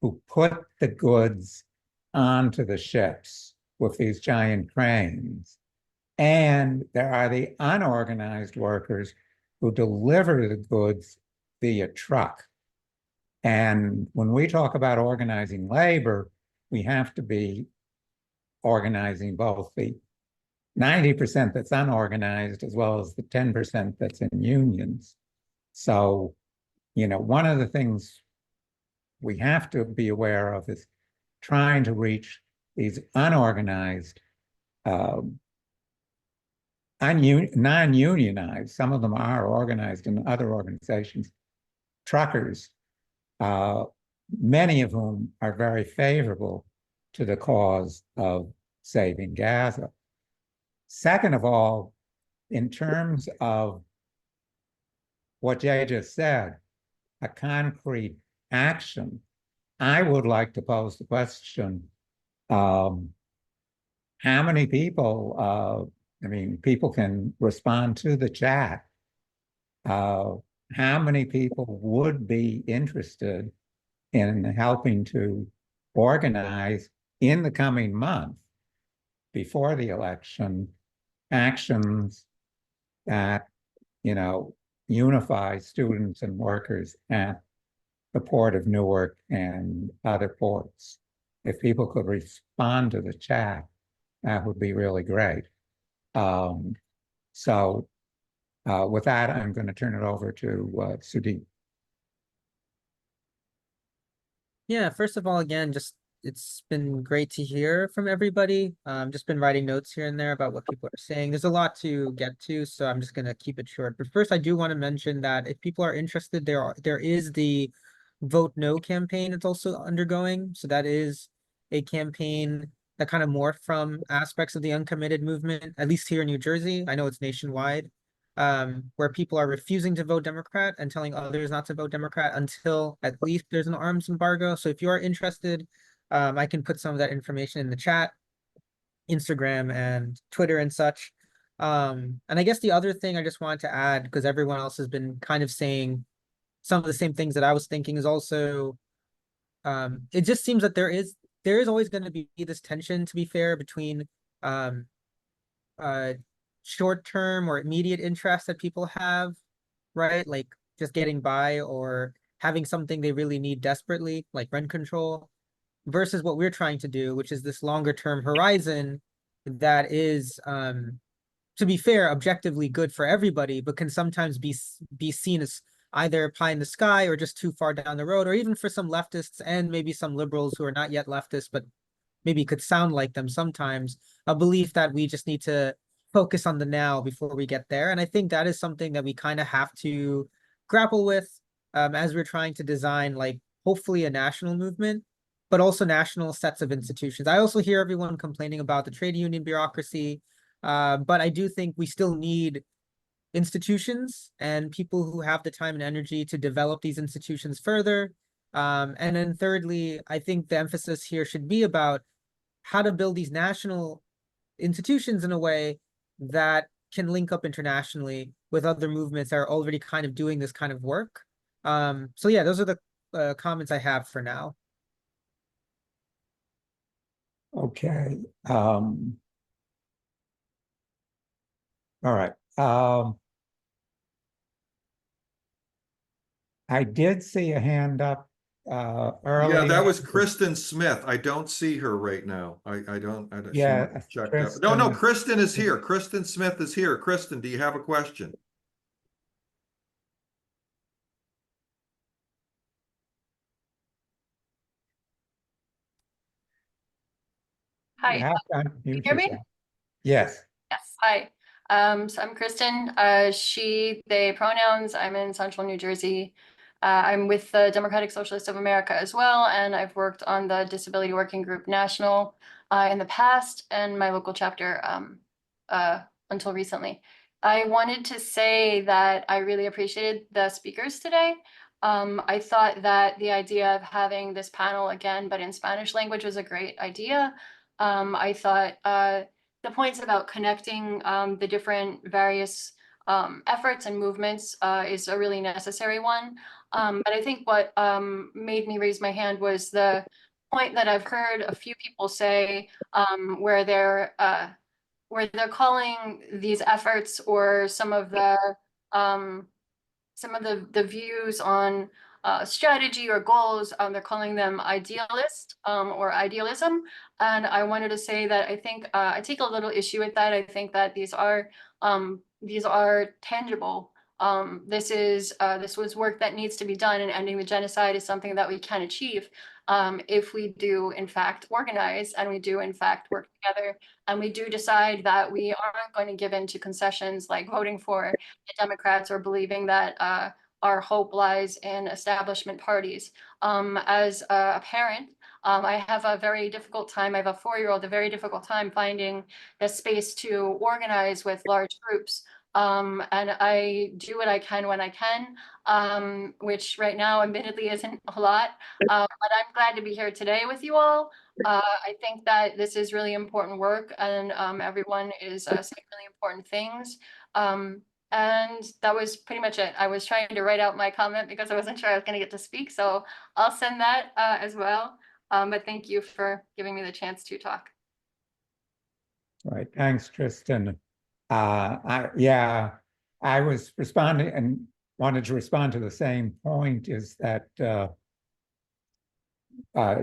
who put the goods onto the ships with these giant cranes. And there are the unorganized workers who deliver the goods via truck. And when we talk about organizing labor, we have to be organizing both the 90% that's unorganized as well as the 10% that's in unions. So, one of the things we have to be aware of is trying to reach these unorganized, non-unionized, some of them are organized in other organizations, truckers, many of whom are very favorable to the cause of saving Gaza. Second of all, in terms of what Jay just said, a concrete action, I would like to pose the question, how many people, people can respond to the chat, how many people would be interested in helping to organize in the coming month before the election actions that, unify students and workers at the Port of Newark and other ports. If people could respond to the chat, that would be really great. So with that, I'm going to turn it over to Sudip. Yeah, first of all, again, it's been great to hear from everybody. Just been writing notes here and there about what people are saying. There's a lot to get to, so I'm just gonna keep it short. But first, I do want to mention that if people are interested, there is the Vote No campaign that's also undergoing. So that is a campaign that kind of morphed from aspects of the uncommitted movement, at least here in New Jersey. I know it's nationwide, where people are refusing to vote Democrat and telling others not to vote Democrat until at least there's an arms embargo. So if you are interested, I can put some of that information in the chat, Instagram and Twitter and such. And I guess the other thing I just wanted to add, because everyone else has been kind of saying some of the same things that I was thinking, is also, it just seems that there is always going to be this tension, to be fair, between short-term or immediate interest that people have, right? Like just getting by or having something they really need desperately, like rent control. versus what we're trying to do, which is this longer term horizon that is, to be fair, objectively good for everybody, but can sometimes be seen as either pie in the sky or just too far down the road, or even for some leftists and maybe some liberals who are not yet leftists, but maybe could sound like them sometimes, a belief that we just need to focus on the now before we get there. And I think that is something that we kind of have to grapple with as we're trying to design, like, hopefully a national movement, but also national sets of institutions. I also hear everyone complaining about the trade union bureaucracy, but I do think we still need institutions and people who have the time and energy to develop these institutions further. And then thirdly, I think the emphasis here should be about how to build these national institutions in a way that can link up internationally with other movements that are already kind of doing this kind of work. So yeah, those are the comments I have for now. Okay. All right. I did see a hand up earlier. Yeah, that was Kristen Smith. I don't see her right now. I don't. She Yeah, might have checked out. No, Kristen is here. Kristen Smith is here. Kristen, do you have a question? Hi, You have to can you unmute hear me? yourself. Yes. Yes, hi. So I'm Kristen, she, they pronouns. I'm in Central New Jersey. I'm with the Democratic Socialists of America as well, and I've worked on the Disability Working Group National in the past and my local chapter until recently. I wanted to say that I really appreciated the speakers today. I thought that the idea of having this panel again, but in Spanish language, was a great idea. I thought the points about connecting the different various efforts and movements is a really necessary one. But I think what made me raise my hand was the point that I've heard a few people say where they're calling these efforts or some of the views on strategy or goals, they're calling them idealist or idealism. And I wanted to say that I think I take a little issue with that. I think that these are tangible. This was work that needs to be done, and ending the genocide is something that we can achieve if we do in fact organize, and we do in fact work together, and we do decide that we aren't going to give in to concessions like voting for the Democrats or believing that our hope lies in establishment parties. As a parent, I have a very difficult time. I have a 4-year-old, a very difficult time finding the space to organize with large groups. And I do what I can when I can, which right now admittedly isn't a lot, but I'm glad to be here today with you all. I think that this is really important work, and everyone is saying really important things. And that was pretty much it. I was trying to write out my comment because I wasn't sure I was going to get to speak, so I'll send that as well. But thank you for giving me the chance to talk. All right. Thanks, Tristan. I was responding and wanted to respond to the same point, is that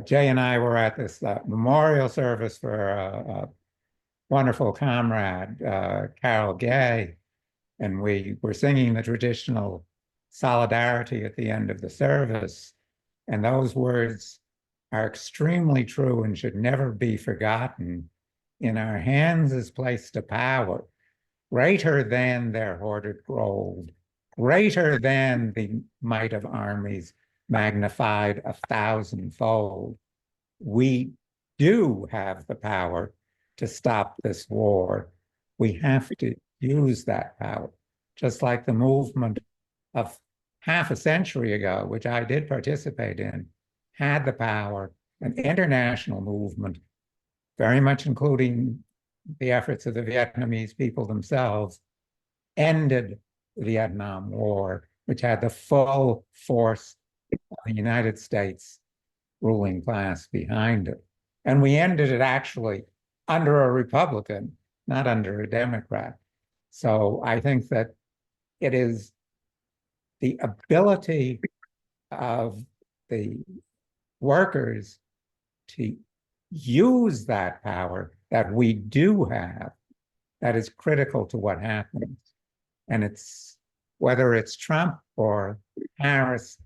Jay and I were at this memorial service for a wonderful comrade, Carol Gay, and we were singing the traditional solidarity at the end of the service. And those words are extremely true and should never be forgotten. In our hands is placed a power greater than their hoarded gold, greater than the might of armies magnified 1,000-fold. We do have the power to stop this war. We have to use that power, just like the movement of half a century ago, which I did participate in, had the power, an international movement, very much including the efforts of the Vietnamese people themselves, ended the Vietnam War, which had the full force of the United States ruling class behind it. And we ended it actually under a Republican, not under a Democrat. So I think that it is the ability of the workers to use that power that we do have, that is critical to what happens. And it's whether it's Trump or Harris,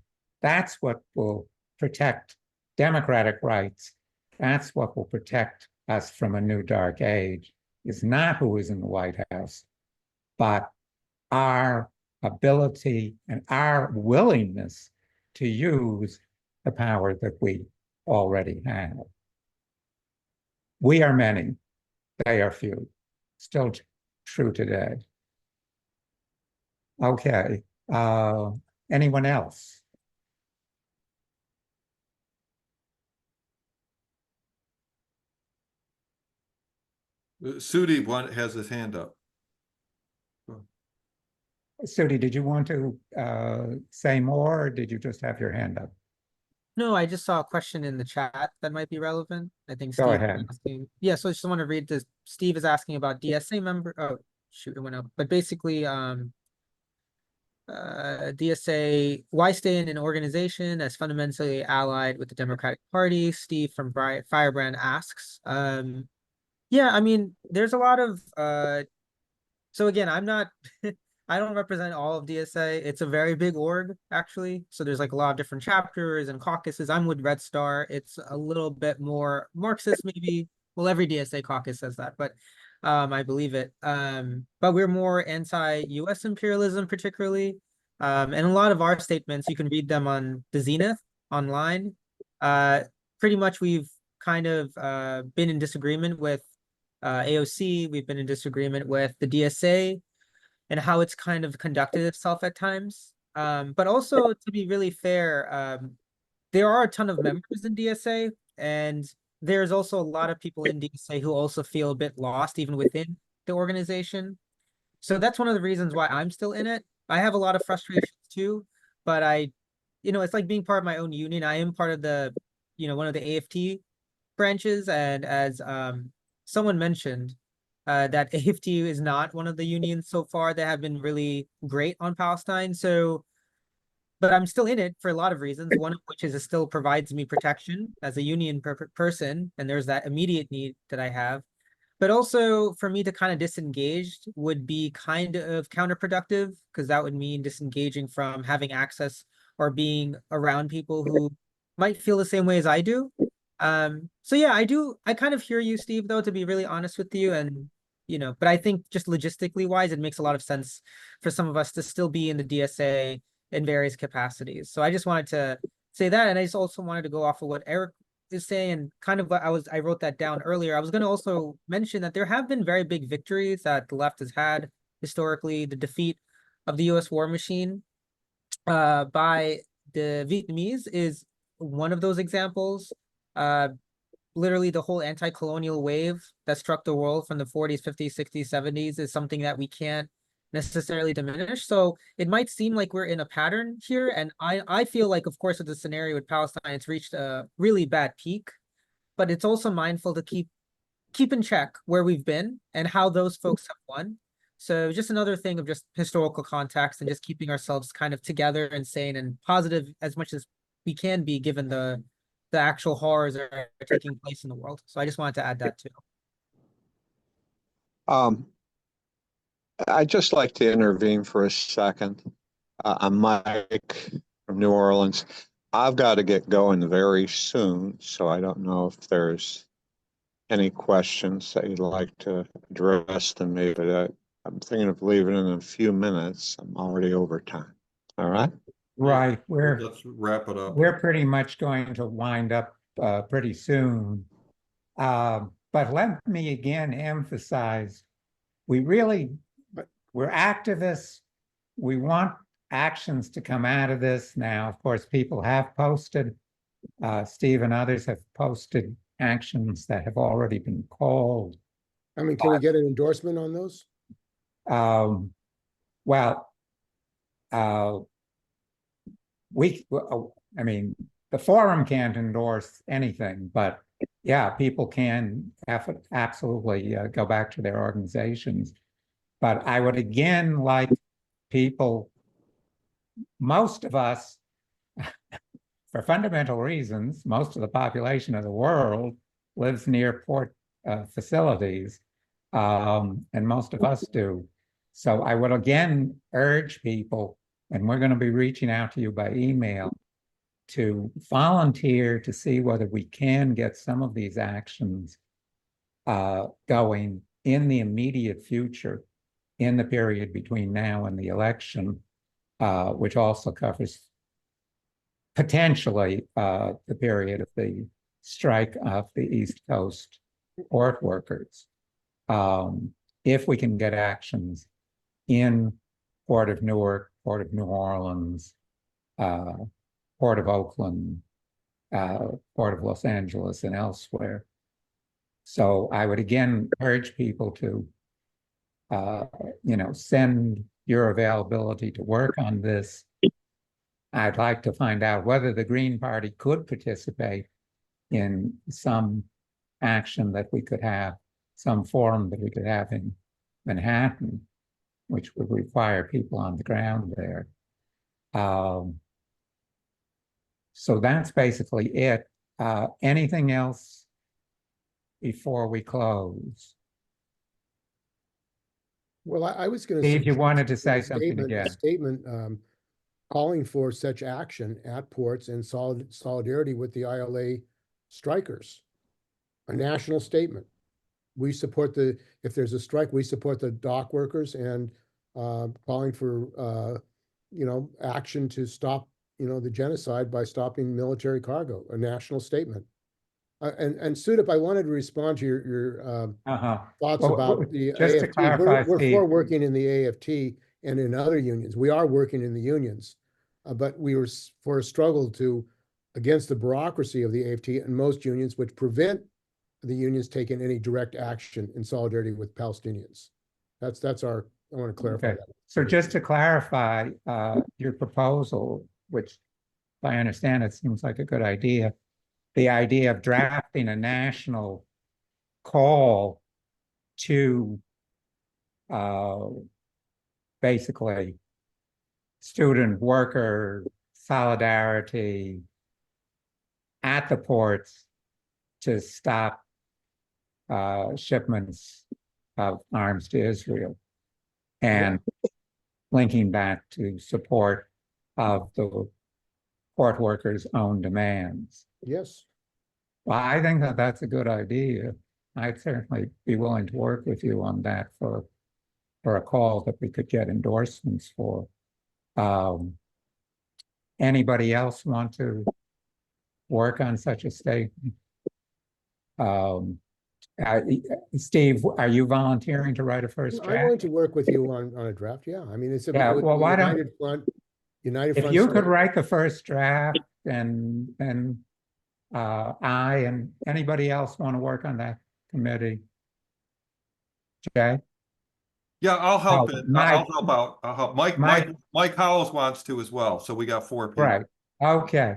that's what will protect democratic rights. That's what will protect us from a new dark age, is not who is in the White House, but our ability and our willingness to use the power that we already have. We are many, they are few. Still true today. Okay, anyone else? Sudip has his hand up. Sudip, did you want to say more, or did you just have your hand up? No, I just saw a question in the chat that might be relevant. I think Go Steve ahead. was asking. Yeah, so I just want to read this. Steve is asking about DSA member. Oh, shoot, it went up. But basically, DSA, why stay in an organization as fundamentally allied with the Democratic Party? Steve from Firebrand asks. Yeah, I mean, there's a lot of so again, I'm not I don't represent all of DSA. It's a very big org, actually. So there's like a lot of different chapters and caucuses. I'm with Red Star. It's a little bit more Marxist, maybe. Well, every DSA caucus says that, but I believe it. But we're more anti-US imperialism, particularly. And a lot of our statements, you can read them on the Zenith online. Pretty much we've kind of been in disagreement with AOC. We've been in disagreement with the DSA and how it's kind of conducted itself at times. But also, to be really fair, there are a ton of members in DSA, and there's also a lot of people in DSA who also feel a bit lost even within the organization. So that's one of the reasons why I'm still in it. I have a lot of frustrations too, but it's like being part of my own union. I am part of the, one of the AFT branches, and as someone mentioned, that AFT is not one of the unions so far that have been really great on Palestine. So, but I'm still in it for a lot of reasons. One of which is it still provides me protection as a union person, and there's that immediate need that I have. But also for me to kind of disengage would be kind of counterproductive, because that would mean disengaging from having access or being around people who might feel the same way as I do. So yeah, I kind of hear you, Steve, though, to be really honest with you. And, but I think just logistically wise, it makes a lot of sense for some of us to still be in the DSA in various capacities. So I just wanted to say that. And I just also wanted to go off of what Eric is saying, and kind of what I wrote that down earlier. I was going to also mention that there have been very big victories that the left has had historically. The defeat of the US war machine by the Vietnamese is one of those examples. Literally the whole anti-colonial wave that struck the world from the 40s, 50s, 60s, 70s is something that we can't necessarily diminish. So it might seem like we're in a pattern here. And I feel like, of course, with the scenario with Palestine, it's reached a really bad peak, but it's also mindful to keep in check where we've been and how those folks have won. So just another thing of just historical context and just keeping ourselves kind of together and sane and positive as much as we can be, given the actual horrors that are taking place in the world. So I just wanted to add that too. I'd just like to intervene for a second. I'm Mike from New Orleans. I've got to get going very soon, so I don't know if there's any questions that you'd like to address to me, but I'm thinking of leaving in a few minutes. I'm already over time. All right? Right. Let's wrap it up. We're pretty much going to wind up pretty soon. But let me again emphasize, we're activists. We want actions to come out of this. Now, of course, people have posted, Steve and others have posted actions that have already been called. I mean, can we get an endorsement on those? I mean, the forum can't endorse anything, but yeah, people can absolutely go back to their organizations. But I would again like people, most of us for fundamental reasons, most of the population of the world lives near port facilities, and most of us do. So I would again urge people, and we're going to be reaching out to you by email, to volunteer to see whether we can get some of these actions going in the immediate future, in the period between now and the election, which also covers potentially the period of the strike of the East Coast port workers. If we can get actions in Port of Newark, Port of New Orleans, Port of Oakland, Port of Los Angeles, and elsewhere. So I would again urge people to, send your availability to work on this. I'd like to find out whether the Green Party could participate in some action that we could have, some forum that we could have in Manhattan, which would require people on the ground there. So that's basically it. Anything else before we close? Well, I was going to Steve, you wanted to say something again. A statement calling for such action at ports in solidarity with the ILA strikers. A national statement. We support if there's a strike, we support the dock workers, and calling for, action to stop, the genocide by stopping military cargo, a national statement. And Sudip, I wanted to respond to your thoughts about the just AFT. to clarify, We're for working in the AFT and in other unions. We are working in the unions, but we were for a struggle against the bureaucracy of the AFT and most unions, which prevent the unions taking any direct action in solidarity with Palestinians. That's our, I want to clarify that. So just to clarify, your proposal, which if I understand it seems like a good idea, the idea of drafting a national call to basically student worker solidarity at the ports to stop shipments of arms to Israel, and linking back to support of the port workers' own demands. Yes. Well, I think that that's a good idea. I'd certainly be willing to work with you on that for a call that we could get endorsements for. Anybody else want to work on such a statement? Steve, are you volunteering to write a first draft? I'm going to work with you on a draft. Yeah, I mean, it's a well, why United Front. United if Front. You could write the first draft, and I and anybody else want to work on that committee? Jay? Yeah, I'll help Oh, it. Mike- I'll help out. I'll help. Mike Howells wants to as well. So we got 4 people. Right. Okay.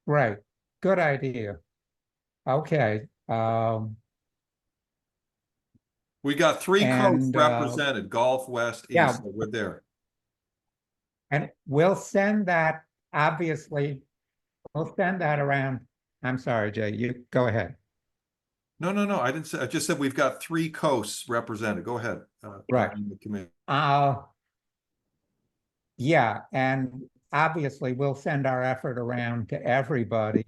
Right. Good idea. Okay. We got 3 coasts And, represented, Gulf, West, East. yeah. So we're there. And we'll send that, obviously, we'll send that around. I'm sorry, Jay, you go ahead. No. I didn't say. I just said we've got 3 coasts represented. Go ahead. Right. in the committee. Yeah, and obviously we'll send our effort around to everybody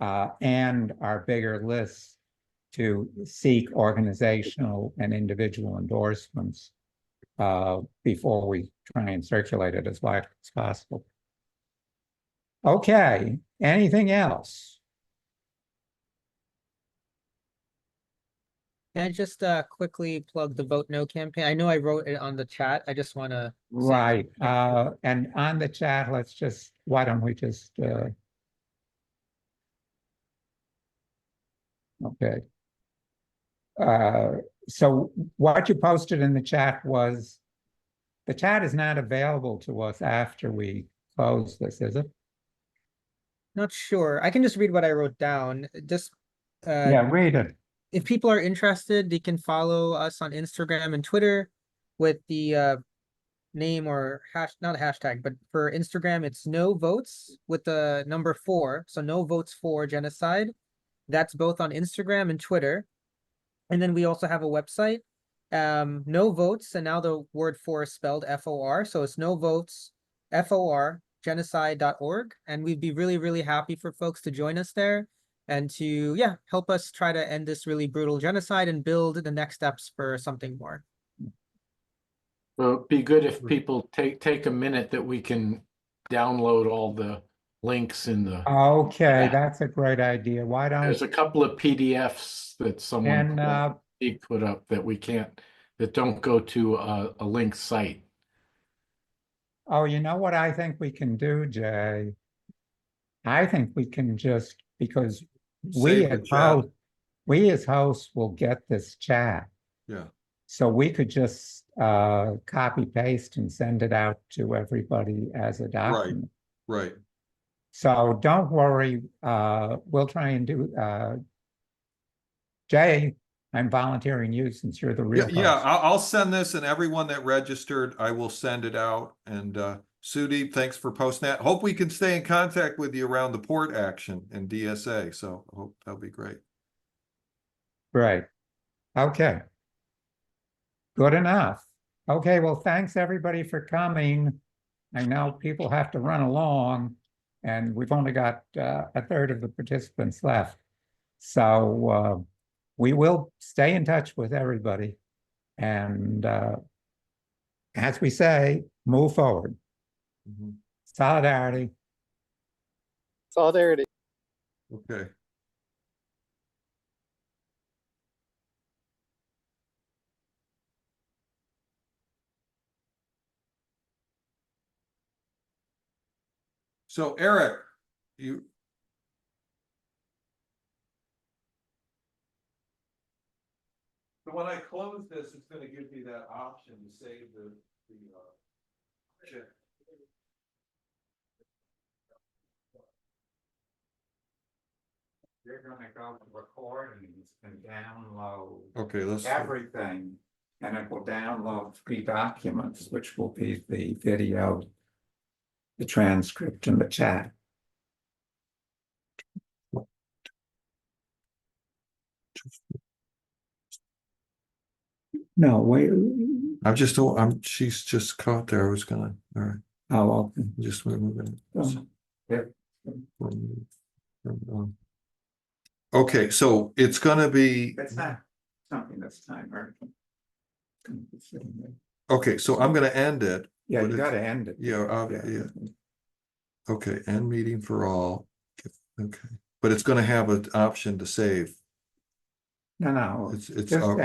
and our bigger lists to seek organizational and individual endorsements before we try and circulate it as widely as possible. Okay, anything else? Can I just quickly plug the Vote No campaign? I know I wrote it on the chat. I just want to. Right. And on the chat, why don't we just okay. So what you posted in the chat was, the chat is not available to us after we close this, is it? Not sure. I can just read what I wrote down. Just Yeah, read it. if people are interested, they can follow us on Instagram and Twitter with the name or not a hashtag, but for Instagram, it's no votes with the number 4. So no votes for genocide. That's both on Instagram and Twitter. And then we also have a website, no votes, and now the word for is spelled FOR. So it's no votes, FOR, genocide.org. And we'd be really, really happy for folks to join us there and to, yeah, help us try to end this really brutal genocide and build the next steps for something more. Well, it'd be good if people take a minute that we can download all the links in the. Okay, Yeah. that's a great idea. Why don't, There's a couple of PDFs that someone put up that we can't, that don't go to a linked site. oh, you know what I think we can do, Jay? I think we can just, because Save the chat. we as hosts will get this chat. Yeah. So we could just copy paste and send it out to everybody as a document. Right. So don't worry, we'll try and do, Jay, I'm volunteering you since you're the real Yeah, host. I'll send this, and everyone that registered, I will send it out. And Sudip, thanks for posting that. Hope we can stay in contact with you around the port action and DSA. So I hope that'll be great. Right. Okay. Good enough. Okay, well, thanks everybody for coming. I know people have to run along, and we've only got a third of the participants left. So we will stay in touch with everybody. And as we say, move forward. Solidarity. Solidarity. Okay. So Eric, you. So when I close this, it's going to give me that option to save the shit. You're gonna go to recordings and download Okay, let's everything, and it will download 3 documents, which will be the video, the transcript, and the chat. No, wait. She's just caught there. I was gonna, all right. Oh, okay. Just move it. Yeah. Okay, so it's gonna be. That's not something that's time urgent. Okay, so I'm gonna end it. Yeah, you gotta end it. Yeah, yeah. Okay, end meeting for all. Okay, but it's gonna have an option to save. No, It's just end